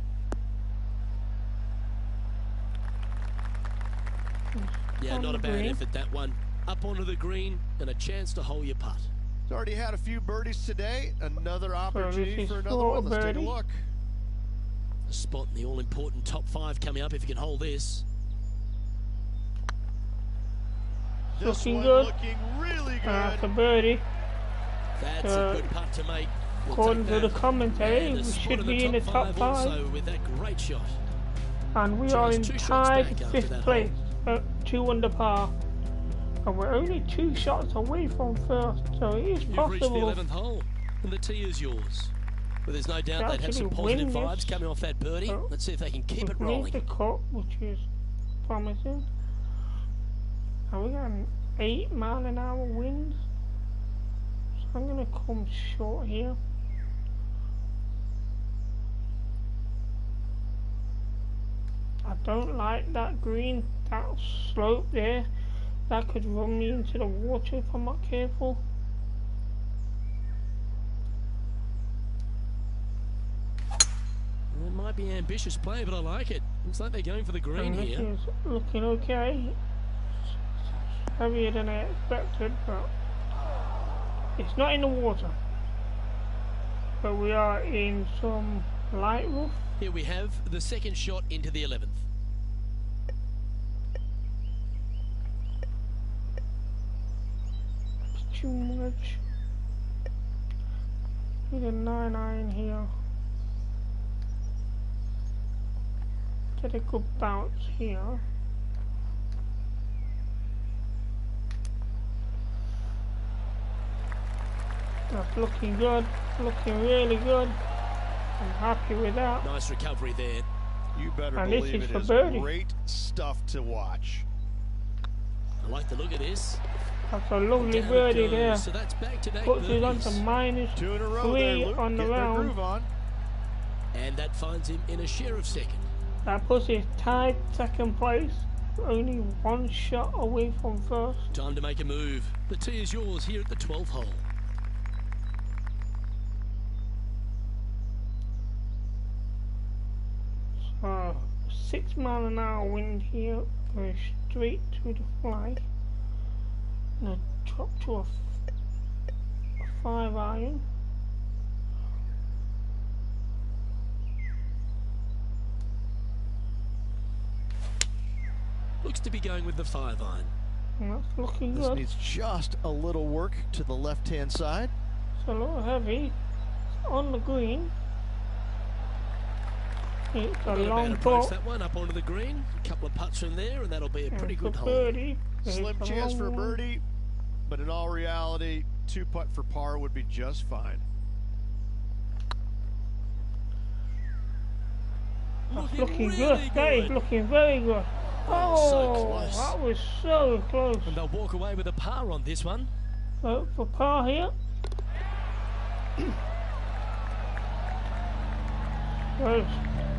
Yeah, On not the a bad green. effort, that one. Up onto the green and a chance to hole your putt. He's already had a few birdies today. Another opportunity is for another for one. a Let's take a birdie. look. A spot in the all-important top 5 coming up if you can hold this. This Looking one good. looking really good. That's a birdie. That's a good putt to make. We'll According take to the that. commentary, And we a spot should be in the top 5. also with that great shot. And we are in Just 2 shots tied back after 5th that place at 2 under par. And we're only 2 shots away from first, so it is You've reached the possible. 11th hole, and the tee is yours. But there's no doubt they'd have some actually positive win vibes this. coming off that birdie. So Let's see if they can keep it We've made rolling. the cut, which is promising. And we got an 8-mile-an-hour wind. So I'm going to come short here. I don't like that green, that slope there. That could run me into the water if I'm not careful. It might be ambitious play, but I like it. Looks like they're going for the green And this here. is looking okay. It's heavier than I expected, but it's not in the water. But we are in some light rough. Here we have the second shot into the 11th. It's too much. Need a 9-iron here. Get a good bounce here. That's looking good, looking really good. I'm happy with that. Nice recovery there. You better And this believe is it for is birdie. great stuff to watch. I like the look of this. That's a lovely Down it birdie goes. there. So that's back-to-back Puts it on to birdies. Two in a row -3 there, Luke. on the Getting their round. groove on. And that finds him in a share of second. That puts us tied second place. Only 1 shot away from first. Time to make a move. The tee is yours here at the 12th hole. So 6-mile-an-hour wind here. Going straight to the flag. Now drop to a 5-iron. Looks to be going with the 5-iron. And that's looking This good. needs just a little work to the left-hand side. It's a little heavy. On the green. It's a Not a long bad approach, putt. that one up onto the green. A couple of putts from there, and that'll be a pretty It's good a hole. birdie. Slim It's a chance long for a one. birdie, but in all reality, 2-putt for par would be just fine. looking really good. That is looking very good. Oh, so Oh, close. that was so close. And they'll walk away with a par on this one. For par here. So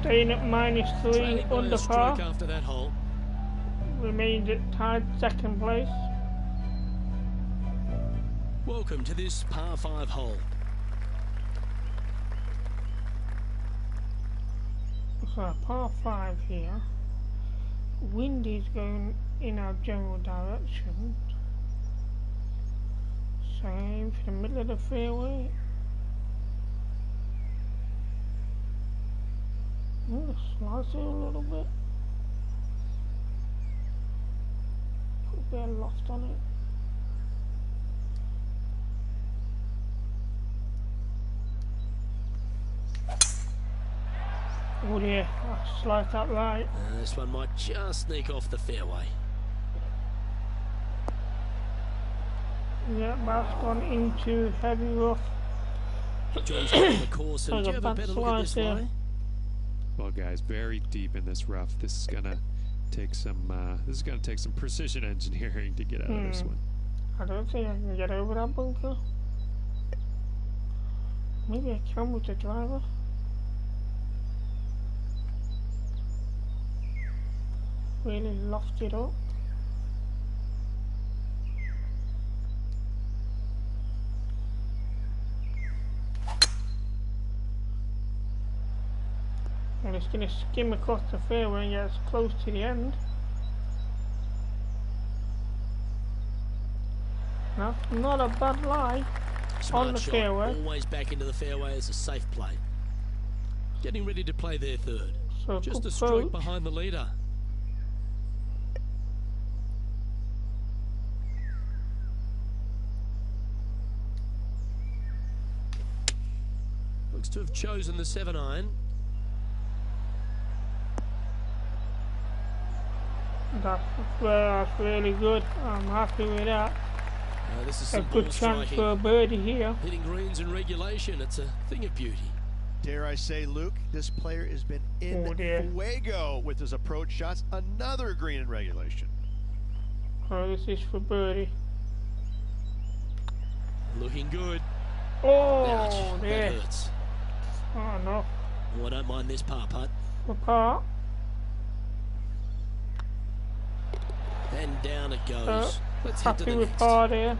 staying at -3 Trailing by under a par. stroke after that hole. Remains at tied second place. Welcome to this par 5 hole. So par 5 here. Wind is going in our general direction. So aim for the middle of the fairway. Slice it a little bit. Put a bit of loft on it. Oh dear, I sliced that right. This one might just sneak off the fairway. Yeah, that's gone into heavy rough. John's on the course, and do you have a bad better look at this slice here. lie? Well, guys, very deep in this rough. This is gonna take some precision engineering to get out of this one. I don't think I can get over that bunker. Maybe I can with the driver. Really loft it up. And it's going to skim across the fairway and get close to the end. No, not a bad lie. Smart On the shot, fairway. always back into the fairway as a safe play. Getting ready to play their third. So Just good a stroke approach. behind the leader. Looks to have chosen the 7-iron. That's really good. I'm happy with that. This is A some good ball chance striking. for a birdie here. Hitting greens in regulation, it's a thing of beauty. Dare I say, Luke, this player has been in Oh, dear. fuego with his approach shots. Another green in regulation. Oh, this is for birdie. Looking good. Oh, Ouch, there. that hurts. Oh no. Oh, I don't mind this par putt. For par. And down it goes. Let's head to Happy the with next. par there.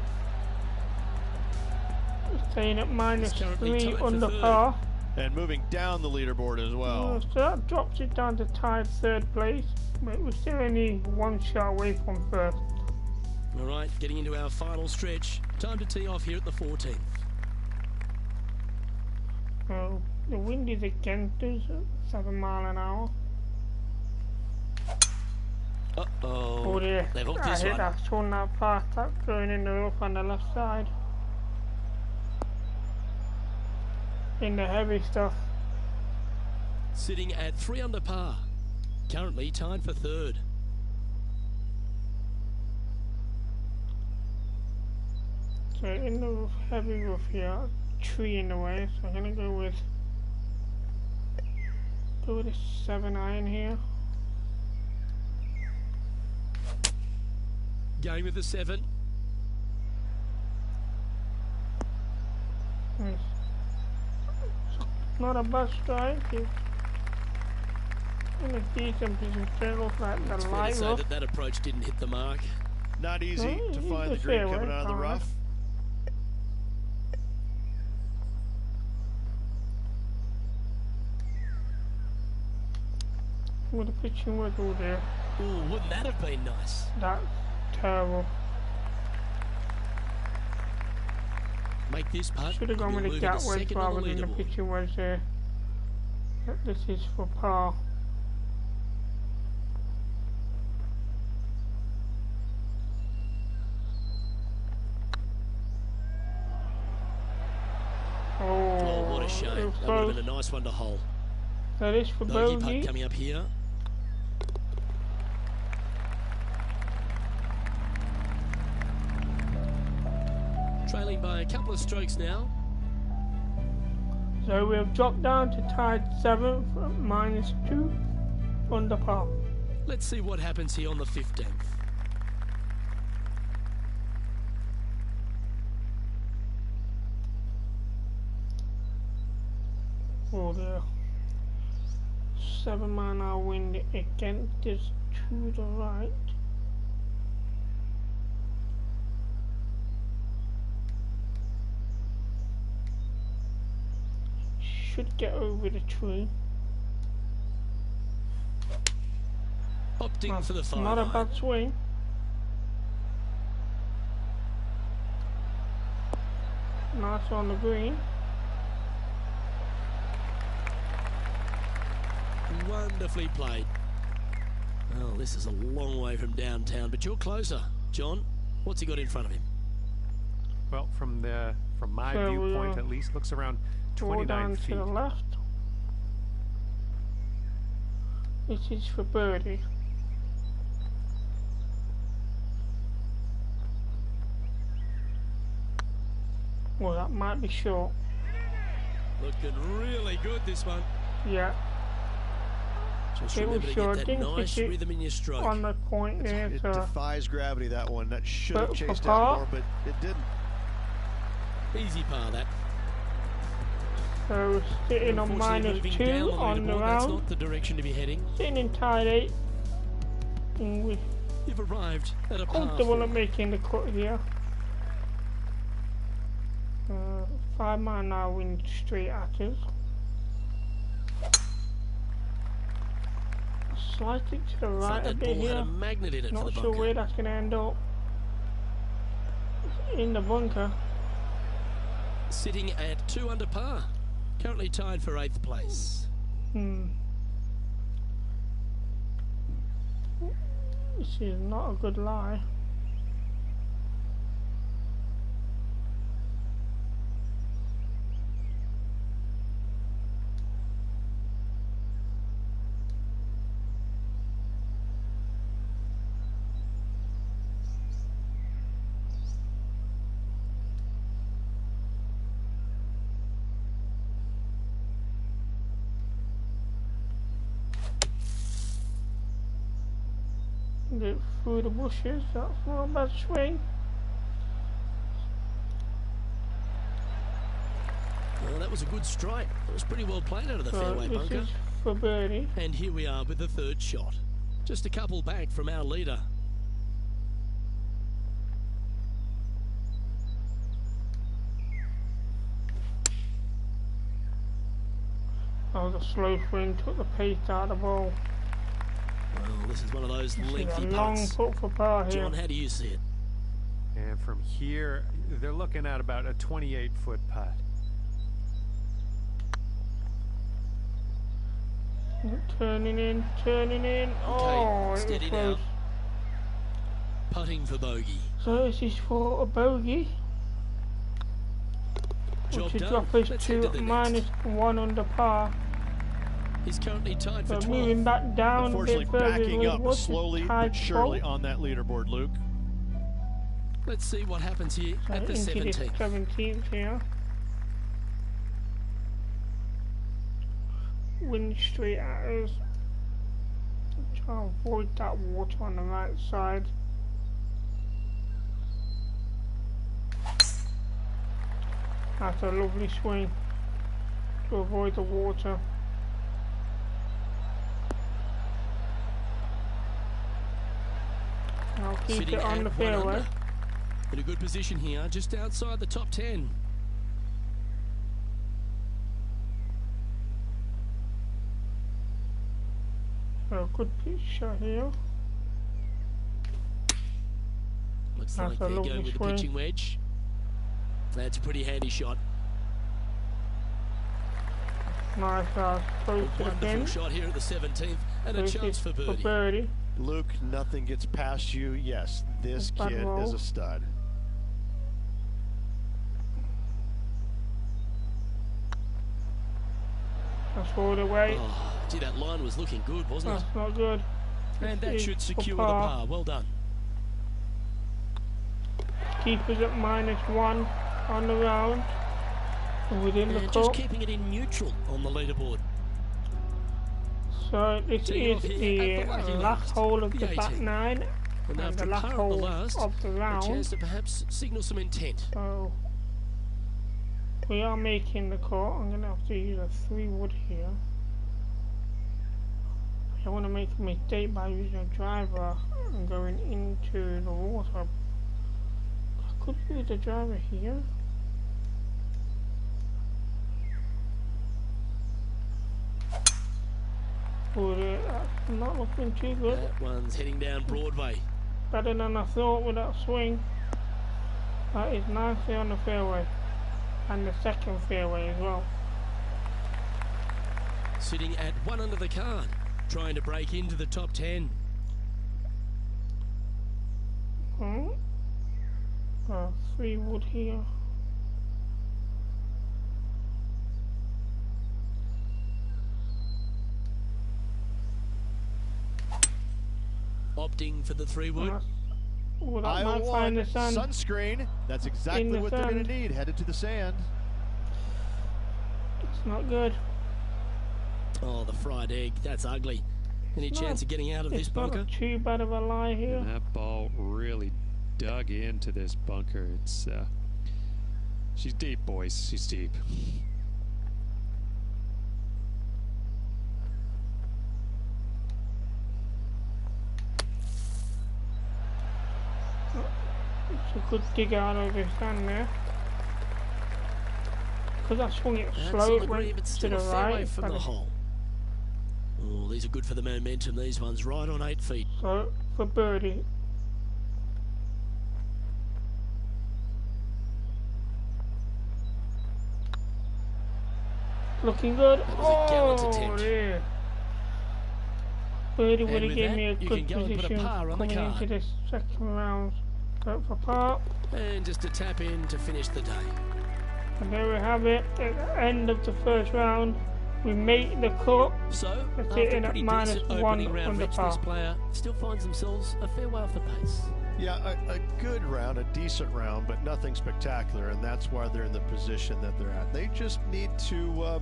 Staying at It's currently -3 tied for under third. par. And moving down the leaderboard as well. So that drops it down to tied third place. But we're still only one shot away from first. All right, getting into our final stretch. Time to tee off here at the 14th. So the wind is against us at 7 miles an hour. Uh-oh. Oh dear. They've hooked I this hit one. that showing that fast, that going in the rough on the left side. In the heavy stuff. Sitting at 3 under par. Currently tied for third. So in the heavy rough here, tree in the way, so I'm gonna go with a 7-iron here. Going with the 7. It's not a bad strike. It's in a decent position. It looks like the It's fair to light say rough. that that approach didn't hit the mark. Not easy No, to he's find the a green fairway, coming out of the alright. rough. With the pitching wiggle there. Ooh, wouldn't that have been nice? That's terrible. Make this putt. Should have gone and with you'll the move gap into wedge second on rather the than the leaderboard. pitching wedge there. But this is for par. Oh, what a shame. it was That would have close. been a nice one to hole. That is for Bogey putt bogey. coming up here. Trailing by a couple of strokes now. So we have dropped down to tied 7th at -2 under par. Let's see what happens here on the 15th. Oh dear. 7-mile-an-hour wind against us to the right. Should get over the tree. Opting for the 5 Not a iron. bad swing. Nice on the green. Wonderfully played. Well, this is a long way from downtown, but you're closer. John, what's he got in front of him? Well, from my So viewpoint at least, looks around 29 down feet. to the left. This is for birdie. Well, that might be short. Looking really good, this one. Yeah, Just it was remember to short. get that Didn't nice hit it rhythm in your stroke. on the point there, It so defies gravity, that one. That should have But for chased par? out more, but it didn't. Easy par, that. so sitting on Unfortunately, moving -2 down the on the leaderboard, that's round. not the direction to be heading. Sitting in tied 8. And we're You've arrived at a par comfortable 4. at making the cut here. 5-mile-an-hour wind straight at us. Slightly to the right a That bit ball had here. a magnet in it for Not the sure bunker. where that's going to end up. In the bunker. Sitting at 2 under par. Currently tied for 8th place. This is not a good lie. Get through the bushes, that's not a bad swing. Well, that was a good strike. It was pretty well played out of the So fairway this bunker. is for birdie. And here we are with the 3rd shot. Just a couple back from our leader. That was a slow swing, took the pace out of the ball. Well, this is one of those This is lengthy a long putts. putt for par here. John, how do you see it? And from here, they're looking at about a 28-foot putt. Turning in. Oh, it was steady close. now. Putting for bogey. So this is for a bogey, Job which would done. drop us Let's head to to the next. -1 under par. He's currently tied for So 12. moving back down a Unfortunately, bit further, backing we up was slowly tied but surely 12. on that leaderboard, Luke. Let's see what happens here So at the into this 17th. 17th here. Wind straight at us. Try to avoid that water on the right side. That's a lovely swing to avoid the water. I'll keep Sitting it on at the 1 fairway. under. In a good position here, just outside the top 10. A good pitch shot here. Looks That's like a they're lovely going with the swing. pitching wedge. That's a pretty handy shot. Nice, close to the Wonderful pin. shot here at the 17th, and a This chance is for birdie. birdie. Luke, nothing gets past you. Yes, this Bad kid roll. is a stud. That's all the way. Oh, gee, that line was looking good, wasn't That's it? not good. And that This should is for secure the par. Well done. Keep us at -1 on the round. within the And cup. just keeping it in neutral on the leaderboard. So this Teeing is off here the at the lucky last last, hole of the the back 18. nine And and after the a last par at the hole last, of the a chance round. to perhaps signal some intent. So we are making the cut. I'm going to have to use a 3-wood here. I don't want to make a mistake by using a driver and going into the water. I could use a driver here. But that's not looking too good. That one's heading down Broadway. Better than I thought with that swing. That is nicely on the fairway. And the second fairway as well. Sitting at 1 under the card, trying to break into the top 10. Hmm. 3-wood here. Opting for the 3-wood. Well, that Aisle might find the 1, sand. sunscreen. That's exactly the what they're going sand. to need. Headed to the sand. It's not good. Oh, the fried egg. That's ugly. Any chance of getting out of this It's bunker? not too bad of a lie here. And that ball really dug into this bunker. It's she's deep, boys. She's deep. It's a good dig out of his hand there. Because I swung it That's slow, on it the green, went but to still the a fairway right. from the hole. Oh, these are good for the momentum. These ones right on 8 feet. So, for birdie. Looking good. That was a gallant attempt. Dear. Birdie would have with given that, me a you good can go and put a position par on the coming into card. this second round. Go for par. And just a tap in to finish the day. And there we have it. At the end of the first round, we make the cut. So, That's after it a in at pretty minus decent one opening round under reach, par. this player still finds themselves a fair way off the pace. Yeah, a good round, a decent round, but nothing spectacular, and that's why they're in the position that they're at. They just need to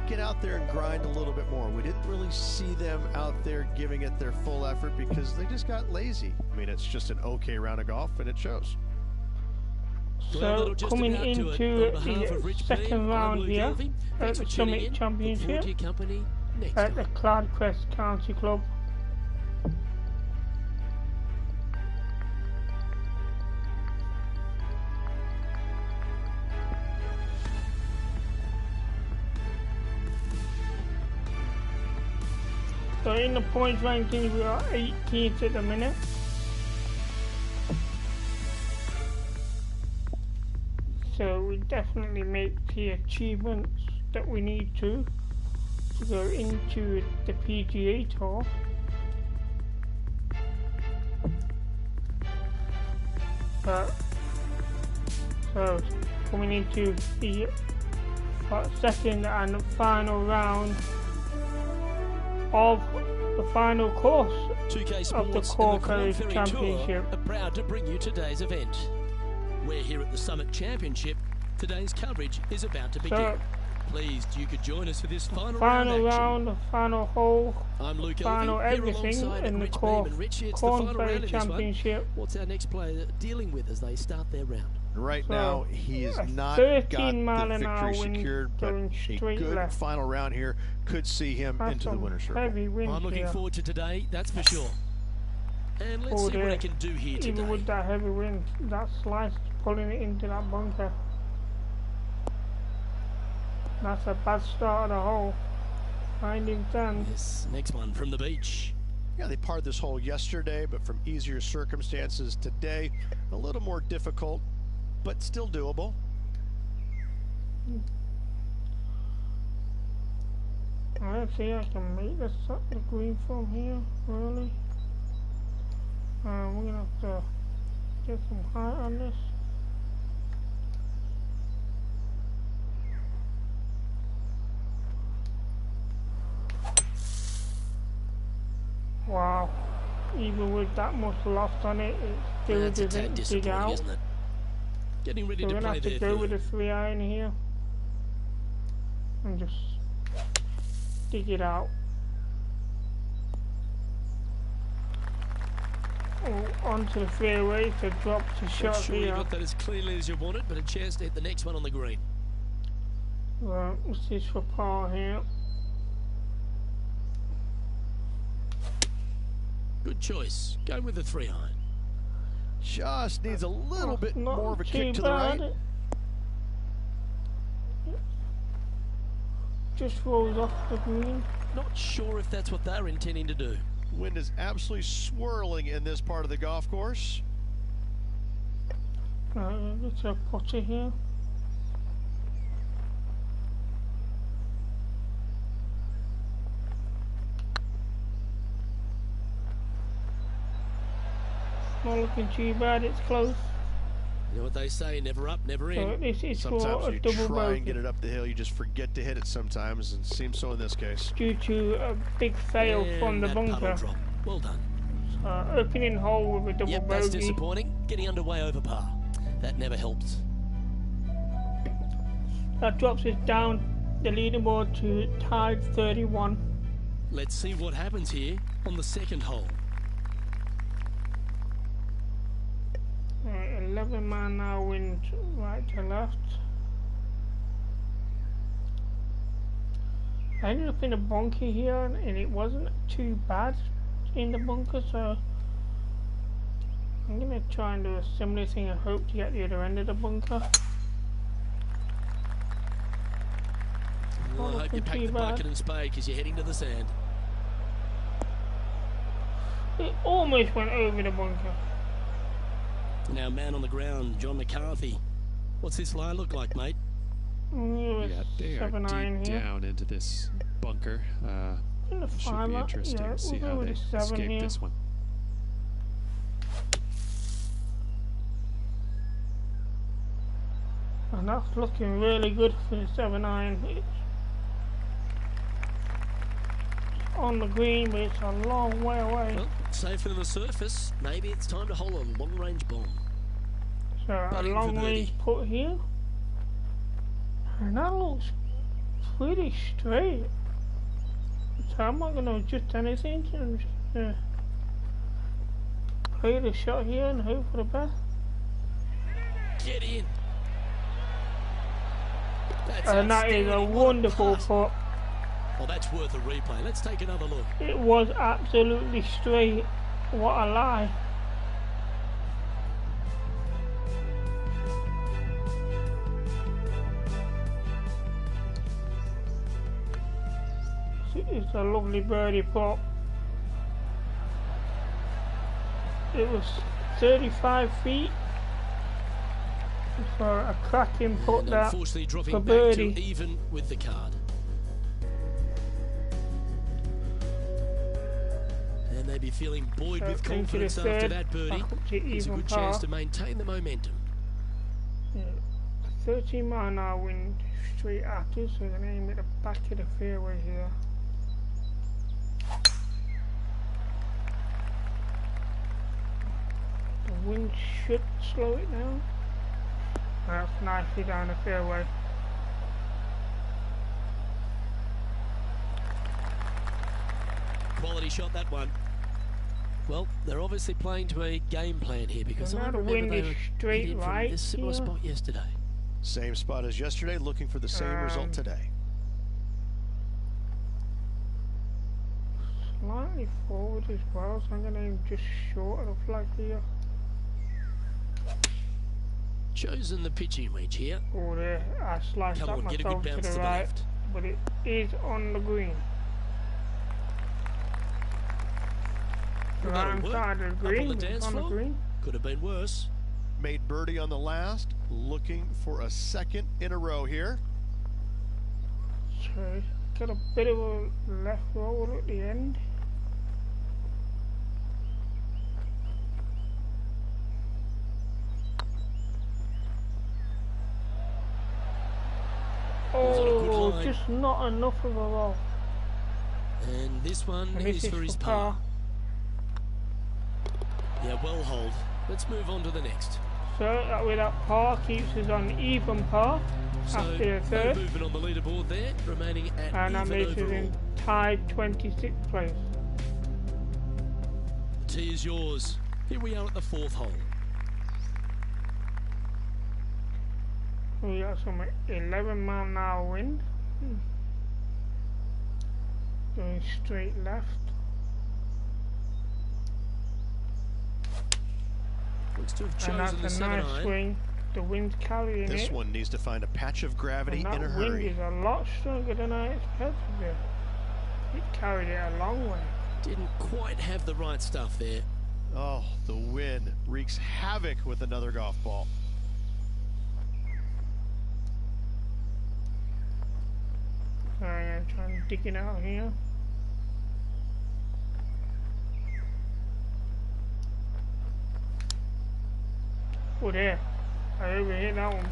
get out there and grind a little bit more. We didn't really see them out there giving it their full effort because they just got lazy. I mean, it's just an okay round of golf, and it shows. Well, So that'll just coming about do it. into On behalf of the Rich second Beam, I'm round Luke here Elvey. at Thanks the for tuning Summit in. Championship Look forward to your company next at time. the Cloudcrest County Club. So in the points rankings we are 18th at the minute. So we definitely make the achievements that we need to go into the PGA Tour. So coming into the second and final round of the final course 2K of the Sports Korn and the Ferry Korn Ferry Championship. Tour are proud to bring you today's event. We're here at the Summit Championship. Today's coverage is about to begin. So, Pleased you could join us for this final final round action. round, final hole, I'm Luke final Elvey, here everything alongside in the Rich Beam. Korn And Rich, it's the final Ferry round in this one. Championship. What's our next player dealing with as they start their round? Right So, now, he has a not 13 got mile the an hour victory wind secured, but going a straight good left. final round here could see him That's into the some winner's circle. heavy wind I'm looking here. forward to today, that's for sure. And let's Oh see what dear. he can do here today. Even with that heavy wind, that slice pulling it into that bunker. That's a bad start of the hole. Finding sand. Yes, next one from the beach. Yeah, they parred this hole yesterday, but from easier circumstances today, a little more difficult, but still doable. Let's see, I can make this up the green from here, really. We're gonna have to get some height on this. Wow, even with that much loft on it, it still That's a tad doesn't dig disappointing, out. isn't it? Getting ready So to we're going play to have to their go with third. a 3-iron here. And just dig it out. Onto the fairway to drop the Not shot sure you here. got that as cleanly as you wanted, but a chance to hit the next one on the green. Right, this is for par here. Good choice. Go with the 3-iron. Just needs a little bit Not more of a too kick to the bad. right. Just rolls off the green. Not sure if that's what they're intending to do. Wind is absolutely swirling in this part of the golf course. Right, it's a putter here. Not looking too bad, it's close. You know what they say, never up, never in. So this is for Sometimes a you double try and bogey. get it up the hill, you just forget to hit it sometimes, and it seems so in this case. Due to a big fail And from the that bunker. puddle drop. Well done. Opening hole with a double Yep, that's bogey. disappointing. Getting underway over par. That never helps. That drops us down the leaderboard to tied 31. Let's see what happens here on the second hole. 11 mile an hour wind right to left. I ended up in a bunker here and it wasn't too bad in the bunker, so I'm going to try and do a similar thing and hope to get the other end of the bunker. Well, I hope you pack the bucket and spade because you're heading to the sand. It almost went over the bunker. Now, man on the ground, John McCarthy. What's this line look like, mate? Yeah, they are 7-iron deep here. down into this bunker. In the Should be 5, interesting yeah, to see we'll how go with they a 7 escape here. this one. And that's looking really good for the 7-iron. It's on the green, but it's a long way away. Well, safer than the surface. Maybe it's time to hold a long-range bomb. So a Putting for long birdie. range putt here. And that looks pretty straight. So I'm not going to adjust anything. I'm just going to play the shot here and hope for the best. Get in. That's And that is a outstanding. What wonderful putt. putt. Well, that's worth a replay. Let's take another look. It was absolutely straight. What a lie. It's a lovely birdie putt. It was 35 feet for a cracking putt And that unfortunately dropping for back birdie. to even with the card. And they'd be feeling buoyed So with into the confidence after third, that birdie. back up to It's a even good par. chance to maintain the momentum. Yeah, 13 mile an hour wind straight at us, so we're going to aim at the back of the fairway here. The wind should slow it down. That's nicely down the fairway. Quality shot, that one. Well, they're obviously playing to a game plan here because So I now the remember wind they is were straight hitting from right this similar here. spot yesterday. Same spot as yesterday, looking for the same result today. Slightly forward as well, so I'm going to aim just short of the flag here. Chosen the pitching wedge here. Oh, there, I sliced Come up on, get a good myself to bounce the to the right, left. but it is on the green. Well, Right that'll hand work. side of the Up on green, the but it's dance on the floor. green. Could have been worse. Made birdie on the last, looking for a second in a row here. So got a bit of a left roll at the end. Was it a good Oh, line? just not enough of a roll. And this one And is this for is his for par. par. Yeah, well hold. Let's move on to the next. So that with that par keeps us on even par after the No third, movement on the leaderboard there, remaining at and that even makes us overall. in tied 26th place. The tee is yours. Here we are at the 4th hole. We got some 11-mile-an-hour wind. Going straight left. Looks to have And chosen the that's a nice 7-iron. swing. The wind's carrying This it. one needs to find a patch of gravity And in a that wind hurry. is a lot stronger than I expected it. It carried it a long way. Didn't quite have the right stuff there. Oh, the wind wreaks havoc with another golf ball. Alright, I'm trying to dig it out here. Oh, there. I overhit that one.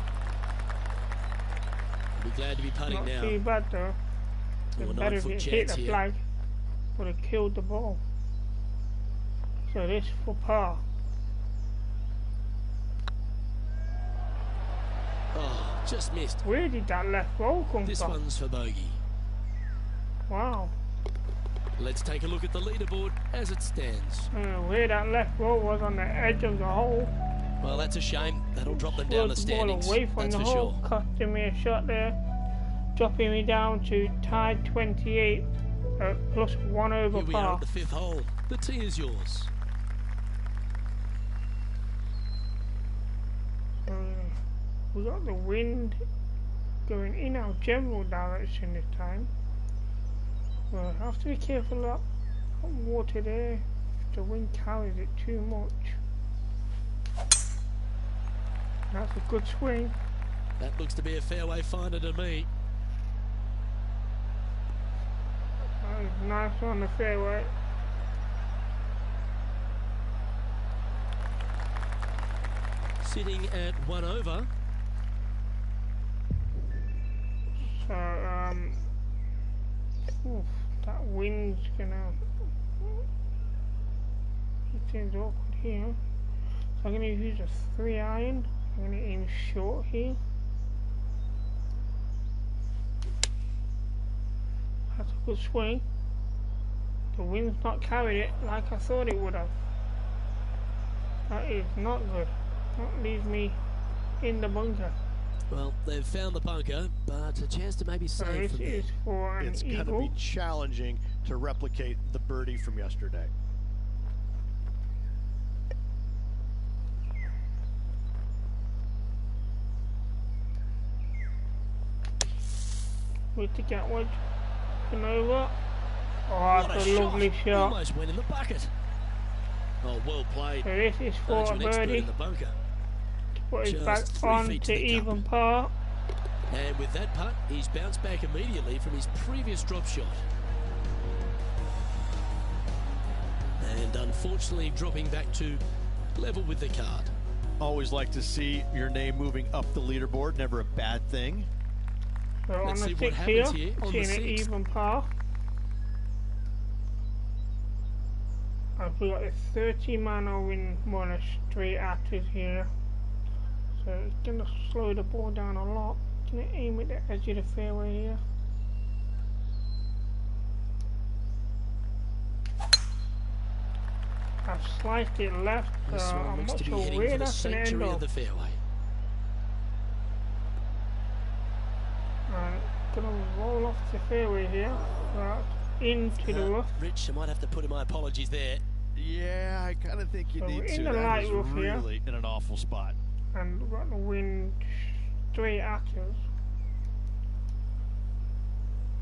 Be glad to be putting Not now. too bad though. Oh, It's better if 9-foot it hit chance the here. flag. Would have killed the ball. So this for par. Oh, just missed. Where did that left roll come This from? one's for bogey. Wow. Let's take a look at the leaderboard as it stands. I don't know where that left roll was on the edge of the hole. Well, that's a shame. That'll drop them down the Slowed the ball standings. away from That's the for hole, sure. costing me a shot there, dropping me down to tied 28, plus 1 over Here we are par. at the 5th hole. The tee is yours. We got the wind going in our general direction this time. We'll have to be careful of that water there. If the wind carries it too much. That's a good swing. That looks to be a fairway finder to me. That is nice on the fairway. Sitting at 1 over. So, oof, that wind's gonna keep things awkward here. So I'm gonna use a 3-iron. I'm gonna aim short here. That's a good swing. The wind's not carried it like I thought it would have. That is not good. That leaves me in the bunker. Well, they've found the bunker, but a chance to maybe So save this from there. is for an It's going to eagle. be challenging to replicate the birdie from yesterday. With the get wedge and over. Oh, What that's a lovely shot. Almost went in the bucket. Oh, well played. So this is for To a an expert birdie. in the bunker. Put us Just back 3 on feet to to the cup. even par. And with that putt, he's bounced back immediately from his previous drop shot. And unfortunately dropping back to level with the card. Always like to see your name moving up the leaderboard. Never a bad thing. So on Let's the see what sixth happens here, here on the seeing an 6th. even par. And we got a 30-man in more or less straight at us here. So it's gonna slow the ball down a lot. Gonna aim at the edge of the fairway here. I've sliced it left, This one I'm looks not to be sure heading where for the that's gonna end sanctuary of up. the fairway. And gonna roll off the fairway here, right into the rough. Rich, I might have to put in my apologies there. Yeah, I kind of think you So need we're to. in the That light is rough here. really in an awful spot. And we've got the wind straight at us.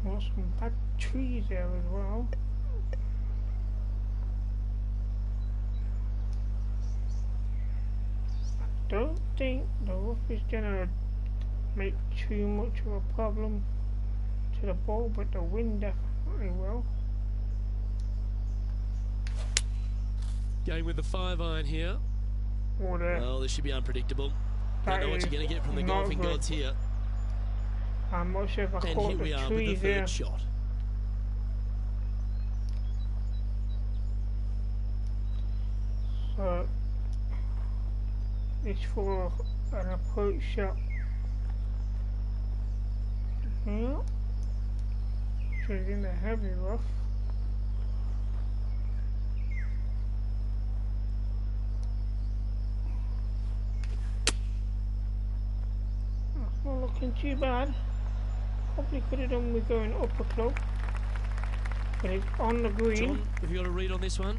Got some bad trees there as well. I don't think the roof is gonna make too much of a problem to the ball, but the wind definitely will. Going with the 5-iron here. Or the, Well, this should be unpredictable. That Don't know what is you're going to get from the not golfing good. gods here. I'm not sure if I And caught here the we are with the trees 3rd there. shot. So this for an approach shot. Yeah. She's in the heavy rough. That's not looking too bad. Probably could have done with going upper club. But it's on the green. John, have you got a read on this one?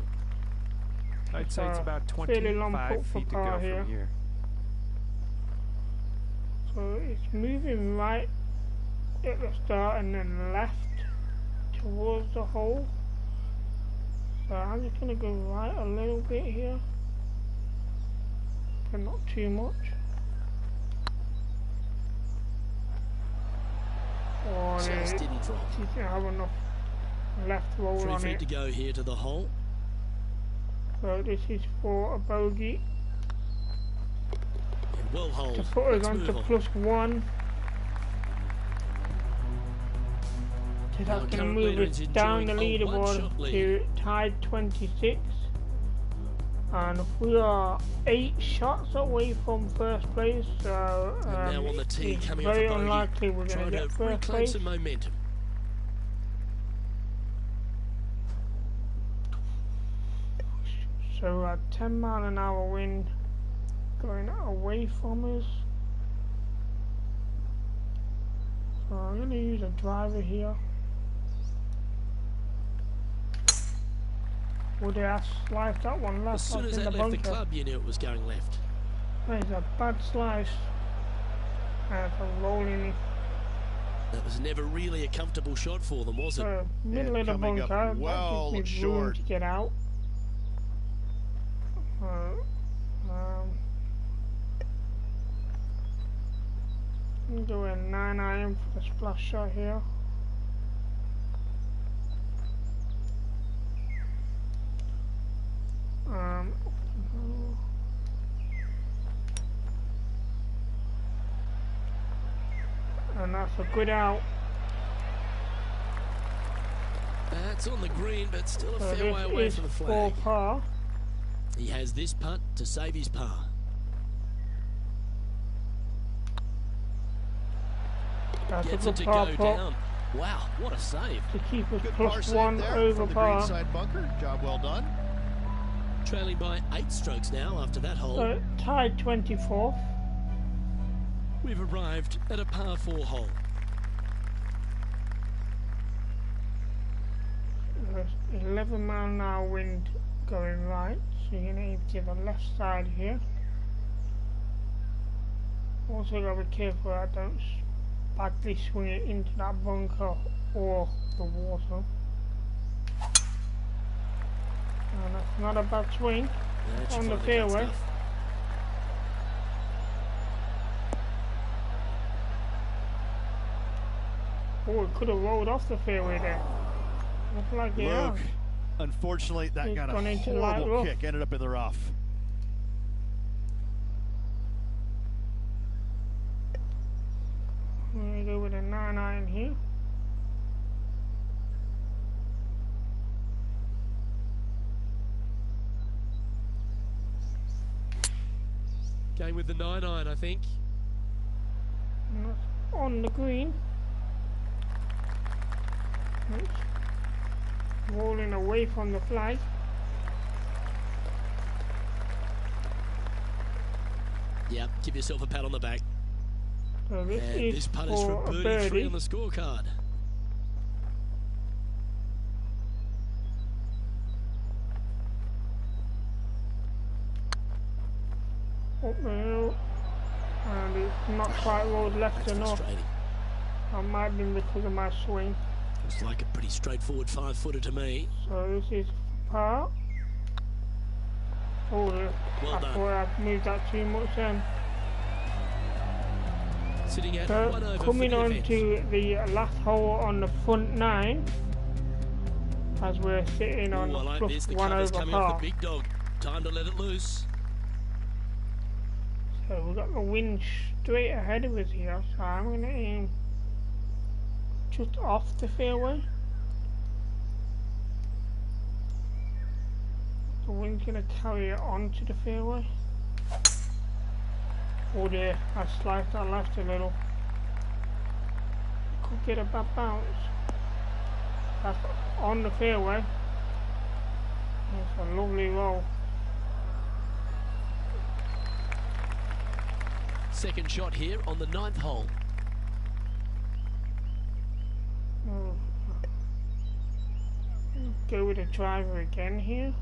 I'd say it's about fairly long 25 putt for feet to par go here. from here. So it's moving right at the start and then left towards the hole. So I'm just going to go right a little bit here, but not too much. Oh, Just didn't drop. you didn't have enough left roll 3 on feet it. to go here to the hole. So this is for a bogey And well hold. to put us Let's on to move on. +1. So Now that's going to current move leader us is down the enjoying a leaderboard one-shot lead. to tied 26. And we are 8 shots away from first place, so And now on the tee, it's coming off very a bogey, unlikely we're going trying to to get first reclaim place. some momentum. So a 10-mile-an-hour wind going away from us. So I'm going to use a driver here. Would I have sliced that one As left? soon That's as in that the left the bunker. club, you knew it was going left. That is a bad slice. That's a rolling. That was never really a comfortable shot for them, was it? Middle of the coming up bunker. well that gives me room short. to get out. I'm doing a 9 iron for the splash shot here. And that's a good out. That's on the green, but still a So fair way this away is from the for flag. par. He has this putt to save his par. That's Gets a it good to par go putt down. Wow, what a save. to keep us Good par save +1 there over from the par. greenside bunker. Job well done. Trailing by 8 strokes now after that hole. So tied 24th. We've arrived at a par 4 hole. There's 11-mile-an-hour wind going right, so you're going to aim to the left side here. Also got to be careful I don't badly swing it into that bunker or the water. And that's not a bad swing. That's On the finding that fairway. stuff. Oh, it could have rolled off the fairway there. Looks like it has. Luke, unfortunately, that It's got a gone into light horrible rough. kick. Ended up in the rough. I'm going to go with a 9 iron here. Going with the 9 iron, I think. And that's on the green. It's rolling away from the flag. Yep, give yourself a pat on the back. So this And is this putt is for for a birdie 3 birdie. on the scorecard. Up the hill. And it's not quite rolled left That's enough. frustrating. That might have been because of my swing. Looks like a pretty straightforward 5-footer to me. So this is par. Oh, Well I done. thought I'd moved that too much then. Sitting at So 1 over coming for the on event. to the last hole on the front 9, as we're sitting on Ooh, I like this. The +1 cover's over coming par. off the big dog. Time to let it loose. So we've got the wind straight ahead of us here, so I'm going to aim just off the fairway. The wind's going to carry it onto the fairway. Oh dear, I sliced that left a little. Could get a bad bounce. That's on the fairway. That's a lovely roll. Second shot here on the 9th hole. Oh. Go with the driver again here.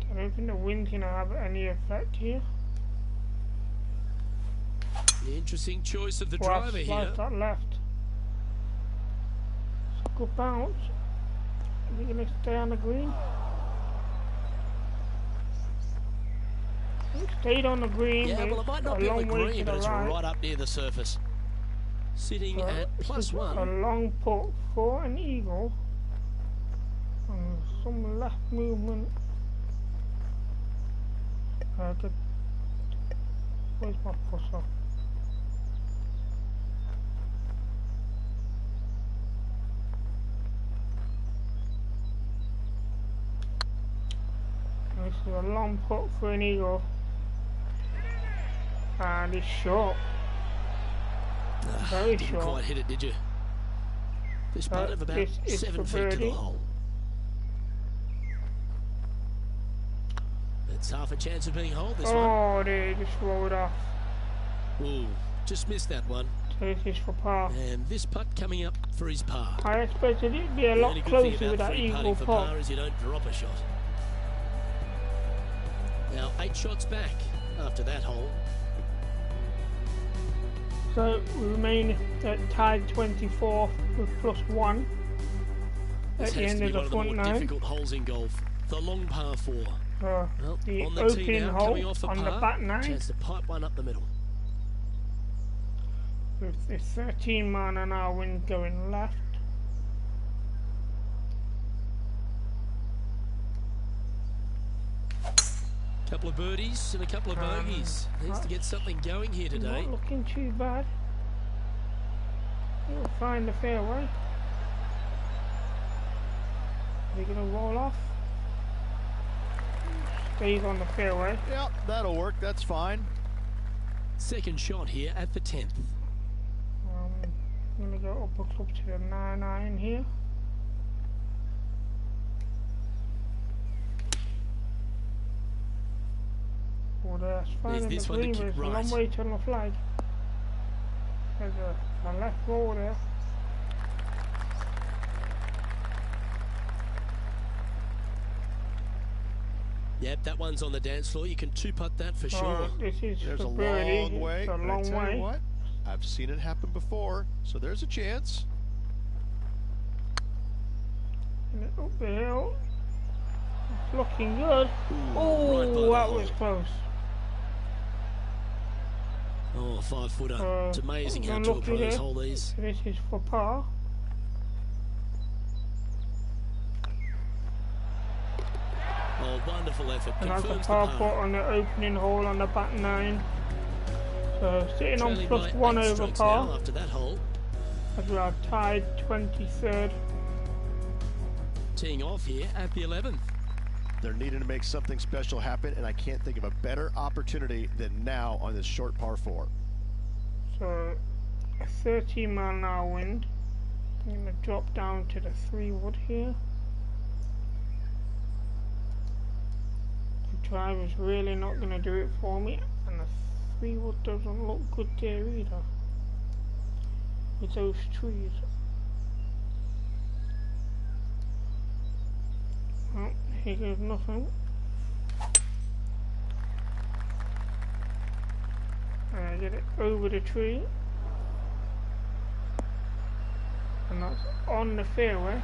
I don't think the wind's going to have any effect here. The interesting choice of the driver here. That left. It's a good bounce. Are we going to stay on the green? It stayed on the green. Yeah, well, it might not be on the green, but it's right up near the surface. Sitting at +1. A long putt for an eagle. And some left movement. Where's my putter? This is a long putt for an eagle. And it's short. Very didn't short. Quite hit it, did you? This putt of about 7 feet to the hole. It's half a chance of being holed, this one. Oh, they just rolled off. Ooh, just missed that one. So this is for par. And this putt coming up for his par. I expected it to be a lot closer with that eagle for putt. par is you don't drop a shot. Now 8 shots back after that hole. So we remain at tied 24 with +1 at the end of the front one of the more 9. difficult holes in golf. The long par 4. Well, the on the opening now, hole off the on par, the back 9 chance to pipe one up the middle. with the 13-mile-an-hour wind going left. Couple of birdies and a couple of bogeys. Needs to get something going here today. Not looking too bad. He'll find the fairway. Are they going to roll off? Stays on the fairway. Yep, that'll work. That's fine. Second shot here at the 10th. I'm going to go up a club to the 9-iron here. Oh, that's fine in the green, but it's a long way to the flag. There's a left roll there. Yep, that one's on the dance floor. You can 2-putt that for sure. This is There's a birdie. long way. It's a long I tell way. you what, I've seen it happen before, so there's a chance. And up the hill. It's looking good. Oh, right that was close. Oh, 5-footer. It's amazing how tour pros hold these. This is for par. Oh, wonderful effort. And that's a Confirms par the putt par. on the opening hole on the back 9. So sitting on Trailing by +1 8 over strokes par. now after that hole. As we are tied 23rd. Teeing off here at the 11th. They're needing to make something special happen, and I can't think of a better opportunity than now on this short par 4. So a 13-mile-an-hour wind. I'm going to drop down to the 3-wood here. The driver's really not going to do it for me, and the 3-wood doesn't look good there either. With those trees. Oh, here goes nothing. And I get it over the tree. And that's on the fairway.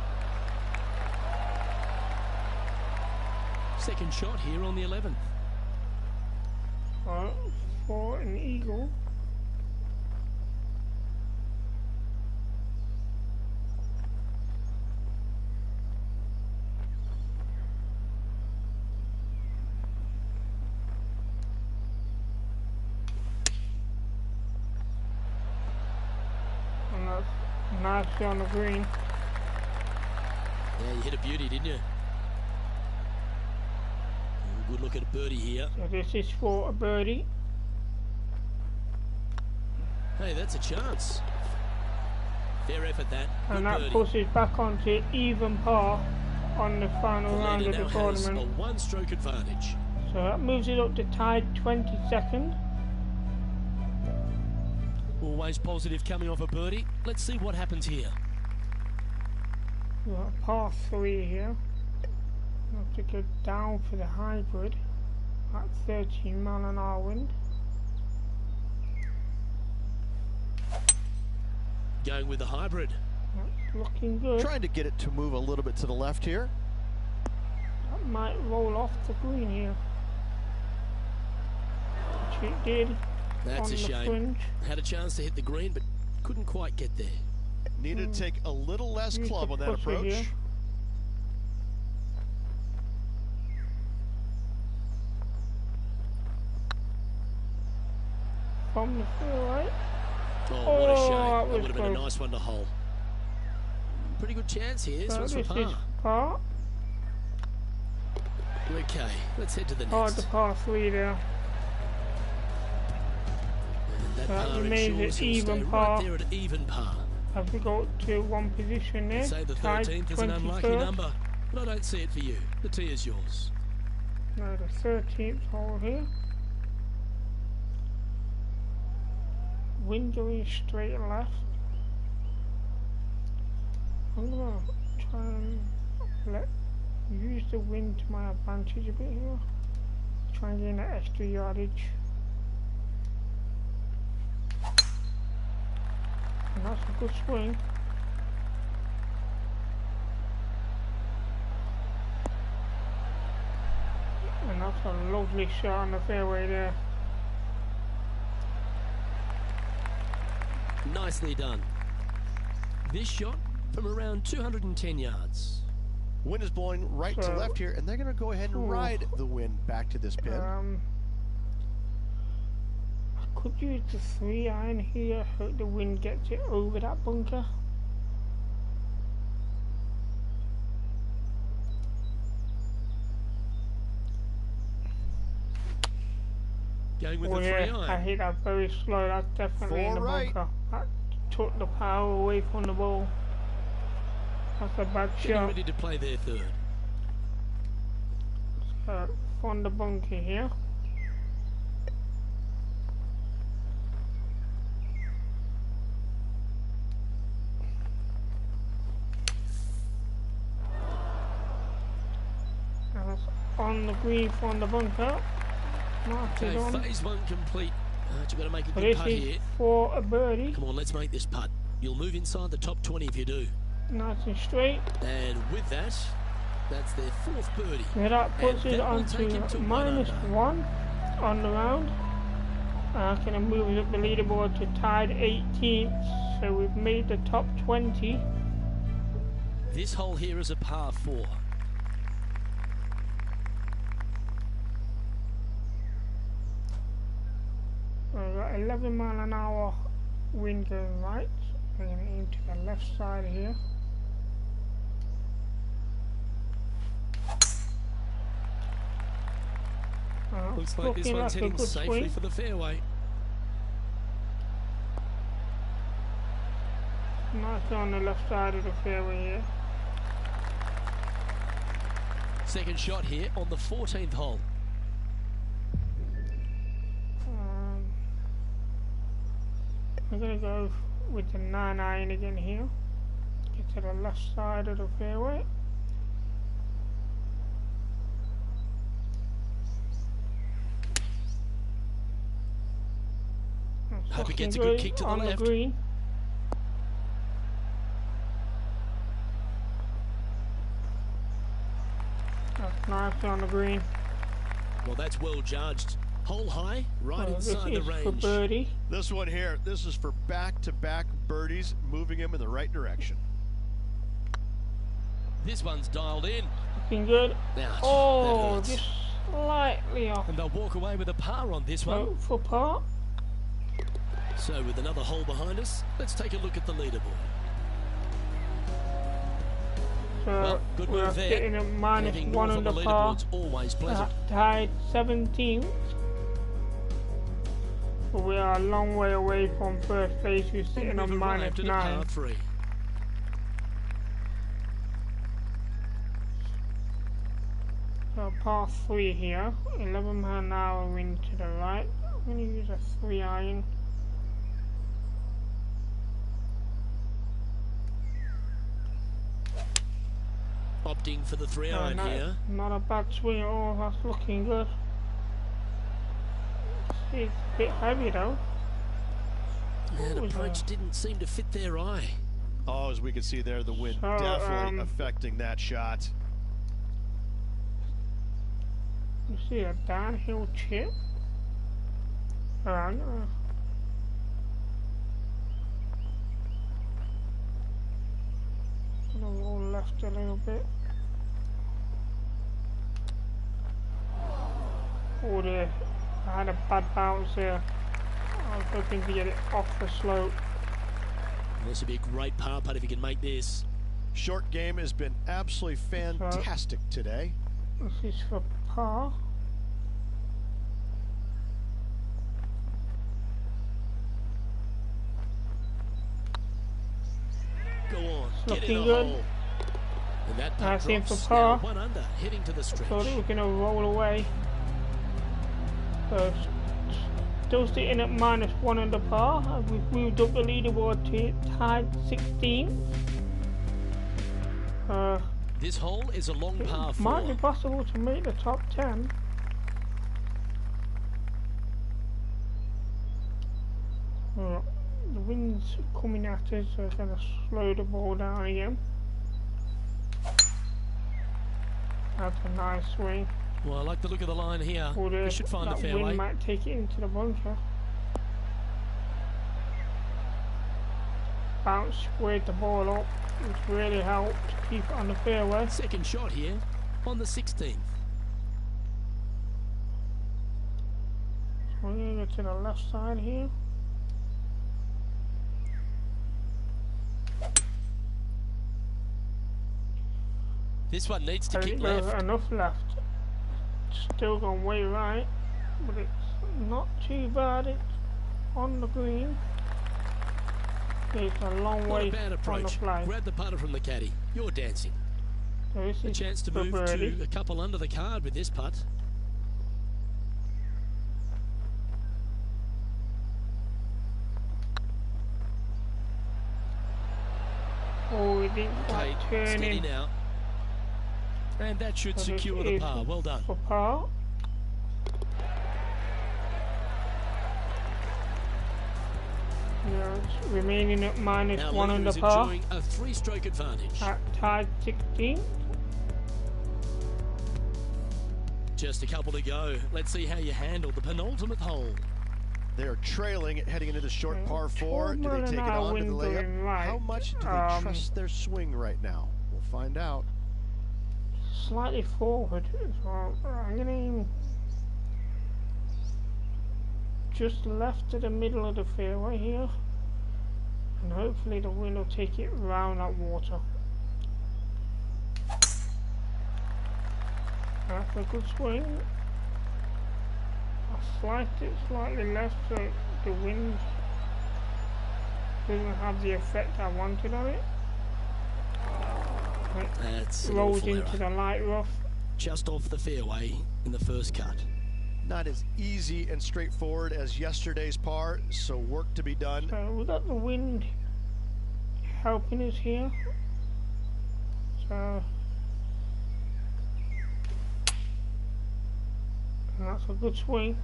Second shot here on the 11th. For an eagle. And that's nicely on the green. Yeah, you hit a beauty, didn't you? Good look at a birdie here. So this is for a birdie. Hey, that's a chance. Fair effort that. And that puts us back onto even par on the final round of the tournament. A one-stroke advantage. So that moves it up to tied 22nd. Always positive coming off a birdie. Let's see what happens here. We've got a par 3 here. We'll have to go down for the hybrid at 13 mile an hour wind. Going with the hybrid. That's looking good. Trying to get it to move a little bit to the left here. That might roll off the green here. Which it did. That's a shame. Fringe. Had a chance to hit the green, but couldn't quite get there. Needed to take a little less club on that approach. Here. From the fairway. Oh, what a shame. That would have been close. a nice one to hole. Pretty good chance here. This one's for this par. is par. Okay, let's head to the Hard next. to par 3 there. And that That par remains ensures at he'll even stay par. right there at even par. Have we got to one position there? I'd say the Tied 13th is an unlucky 21st. number, but I don't see it for you. The tee is yours. Now the 13th hole here. Wind going straight and left. I'm gonna try and use the wind to my advantage a bit here. Try and gain that extra yardage. And that's a good swing. And that's a lovely shot on the fairway there. Nicely done. This shot from around 210 yards. Wind is blowing right to left here, and they're going to go ahead and ride the wind back to this pin. I could use the 3-iron here, hope the wind gets it over that bunker. Going with Oh the yeah, 3-iron. I hit that very slow, that's definitely in the bunker. That took the power away from the ball. That's a bad Getting shot. ready to play their third. From the bunker here. And that's on the green from the bunker. Mark it on. Okay, phase one complete. You've got to make a good This putt is here. for a birdie. Come on, let's make this putt. You'll move inside the top 20 if you do. Nice and straight. And with that, that's their fourth birdie. So that puts And it that will take him to onto one -1 on the round. Can I move up the leaderboard to tied 18th? So we've made the top 20. This hole here is a par 4. We've got 11 mile an hour wind going right. We're going to aim to the left side here. Looks like this one's heading safely for the fairway. Nice on the left side of the fairway here. Second shot here on the 14th hole. I'm going to go with the 9-iron again here. Get to the left side of the fairway. Hope he gets a good kick to the on left. The green. That's nice on the green. Well, that's well judged. Hole high, right inside the This is range. for birdie. This one here, this is for back-to-back birdies, moving him in the right direction. This one's dialed in. Looking good. Ouch, Oh, that hurts. just slightly off. And they'll walk away with a par on this one. For par. So with another hole behind us, let's take a look at the leaderboard. So Well, good we are move there. sitting at minus Heading 1 north on the under par. leaderboard's always pleasant. Tied 17th. But we are a long way away from first place. We're sitting on We've minus arrived at a 9. par 3. So par 3 here. 11 mile an hour wind to the right. I'm going to use a 3 iron. Opting for the 3 iron here. Not a bad swing at all. That's looking good. It's a bit heavy though. That approach didn't seem to fit their eye. Oh, as we can see there, the wind So, definitely affecting that shot. You see a downhill chip. I'm gonna roll left a little bit. Oh dear, I had a bad bounce there. I was hoping to get it off the slope. This would be a great par putt if you can make this. Short game has been absolutely fantastic today. This is for par. Go on, It's get looking in the good. hole. And that putt Nice in for drops. par. Now 1 under, heading to the stretch. Thought it was going to roll away. So, still sitting at minus 1 under par. We've moved up the leaderboard to tied 16th. This hole is a long par 4. Might be possible to make the top 10. The wind's coming at us, so it's going to slow the ball down again. That's a nice swing. Well, I like the look of the line here. We should find the that fairway. wind might take it into the bunker. Bounce, squared the ball up, which really helped keep it on the fairway. Second shot here on the 16th. So we're going to go to the left side here. This one needs to kick left. Enough left. Still going way right, but it's not too bad. It's on the green. It's a long What way a bad on the approach. flag. Grab the putter from the caddy. You're dancing. So this A is chance to for move birdie. to a couple under the card with this putt. Oh, it didn't quite Okay, turn steady in. now. And that should So this secure the is par. Well done. For par. Yeah, it's remaining at minus Our 1 leader under is par. enjoying a 3-stroke advantage. At tied 16. Just a couple to go. Let's see how you handle the penultimate hole. They're trailing heading into the short par 4. Do they 12 take it mile an hour on to the wind going layup? right. How much do they trust their swing right now? We'll find out. Slightly forward as well. I'm going to aim just left to the middle of the fairway here, and hopefully the wind will take it round that water. That's a good swing. I sliced it slightly left so the wind doesn't have the effect I wanted on it. It That's an rolls awful into error. the light rough. Just off the fairway in the first cut. Not as easy and straightforward as yesterday's par, so work to be done. So we got the wind helping us here. So and that's a good swing.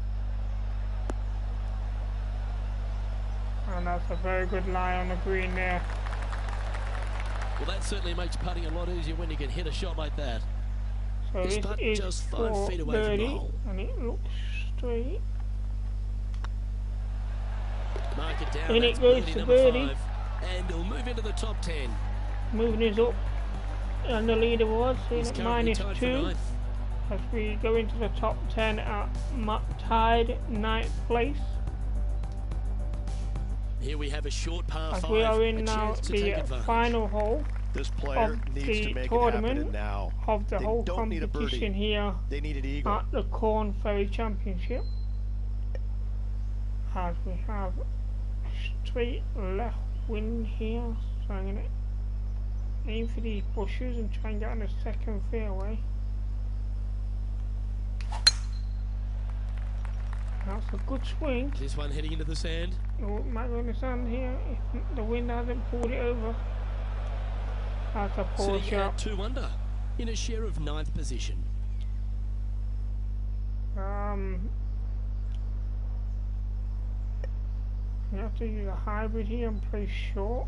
And that's a very good lie on the green there. Well, that certainly makes putting a lot easier when you can hit a shot like that. So This this putt is just 5 for feet away from the birdie, hole. and it looks straight. Mark it down. In That's it goes birdie to number birdie. 5. And he'll move into the top 10. Moving us up on the leaderboard, He's sitting at currently minus tied for 2 ninth. as we go into the top 10 at tied 9th place. Here we have a short par As 5. we are a in now chance to take the advantage. final hole. This player of needs the to make it happen tournament now. of the They whole don't need a birdie. competition here They need an eagle. at the Korn Ferry Championship, as we have straight left wind here, so I'm going to aim for these bushes and try and get on the second fairway. That's a good swing. This one heading into the sand. Oh, it might go in the sand here if the wind hasn't pulled it over. That's a poor Sitting shot. at 2 under in a share of 9th position. You have to use a hybrid here and play short.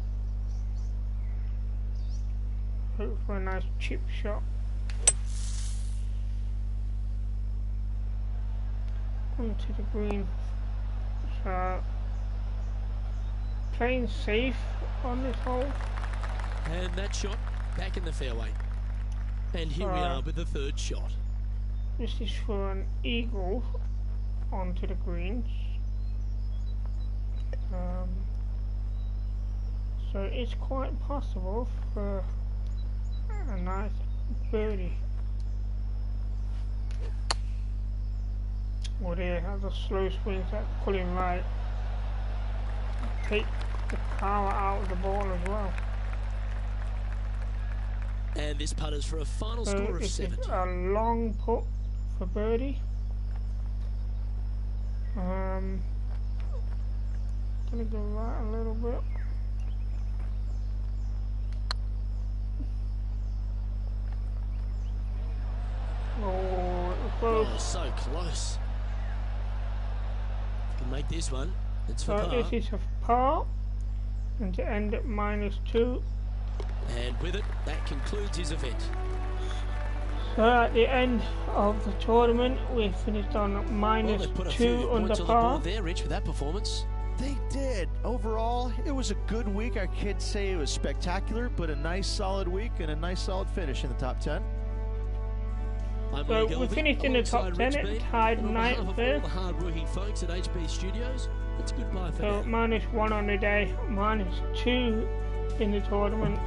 Hope for a nice chip shot. Onto the green. So playing safe on this hole. And that shot back in the fairway. And here we are with the 3rd shot. This is for an eagle onto the greens. So it's quite possible for a nice birdie. Well, there has a slow swing, so that's pulling right. Take the power out of the ball as well. And this putters for a final So score of this 70. is a long putt for birdie. Gonna go right a little bit. Oh, it was close. Oh, so close. Can make this one. It's for So par. this is a par, and to end at -2. And with it, that concludes his event. So at the end of the tournament, we finished on Well, they put a few -2 under points on the par. board there, Rich, with that performance. They did. Overall, it was a good week. I can't say it was spectacular, but a nice solid week and a nice solid finish in the top 10. I'm So Lee we Gelby, finished in the top alongside 10, Rich it Bean, tied and on ninth behalf of there. all the hard-working folks at HB Studios, it's goodbye for So now. -1 on the day, -2 in the tournament.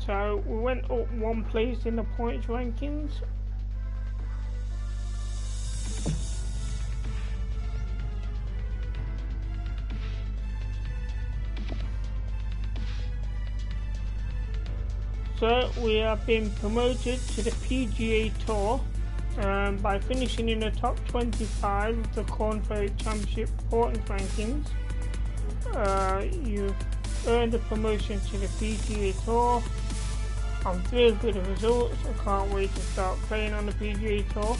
So we went up 1 place in the points rankings. So we have been promoted to the PGA Tour by finishing in the top 25 of the Korn Ferry Championship points rankings. You earned a promotion to the PGA Tour. I'm thrilled with the results. I can't wait to start playing on the PGA Tour.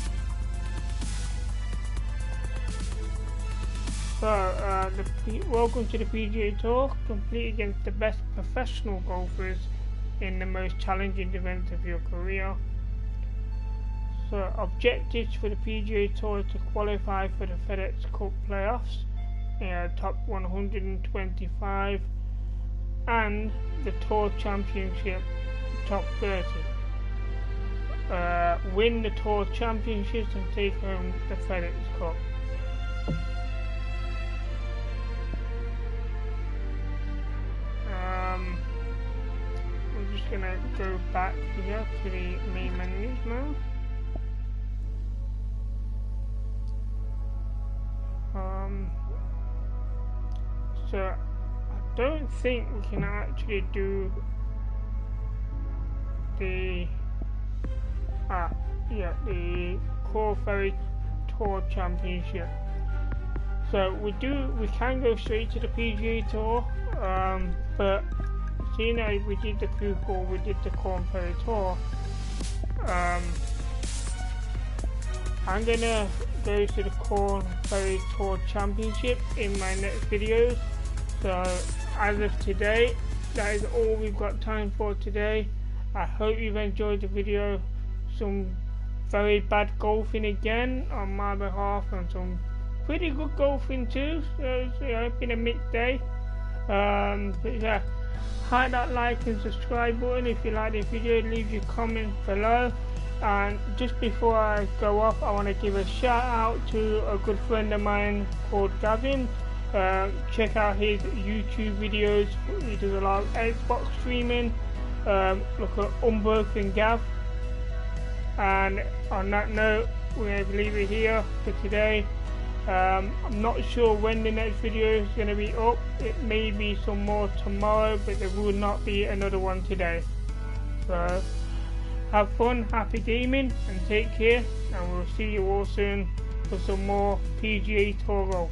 So, welcome to the PGA Tour. Compete against the best professional golfers in the most challenging event of your career. So, objectives for the PGA Tour is to qualify for the FedEx Cup playoffs, top 125, and the Tour Championship top 30. Win the Tour Championships and take home the FedEx Cup. We're just gonna go back here to the main menus now. So I don't think we can actually do the the Korn Ferry Tour Championship. So we can go straight to the PGA Tour, but seeing as we did the crew call, we did the Korn Ferry Tour. I'm gonna go to the Korn Ferry Tour Championship in my next video. So as of today, that is all we've got time for today. I hope you've enjoyed the video. Some very bad golfing again on my behalf, and some pretty good golfing too. So it's been a mixed day. But yeah, hit that like and subscribe button if you like the video. Leave your comments below. And just before I go off, I want to give a shout out to a good friend of mine called Gavin. Check out his YouTube videos. He does a lot of Xbox streaming. Look at Unbrokengav. And on that note, we're going to leave it here for today. I'm not sure when the next video is going to be up. It may be some more tomorrow, but there will not be another one today. So have fun, happy gaming, and take care, and we'll see you all soon for some more PGA Tour golf.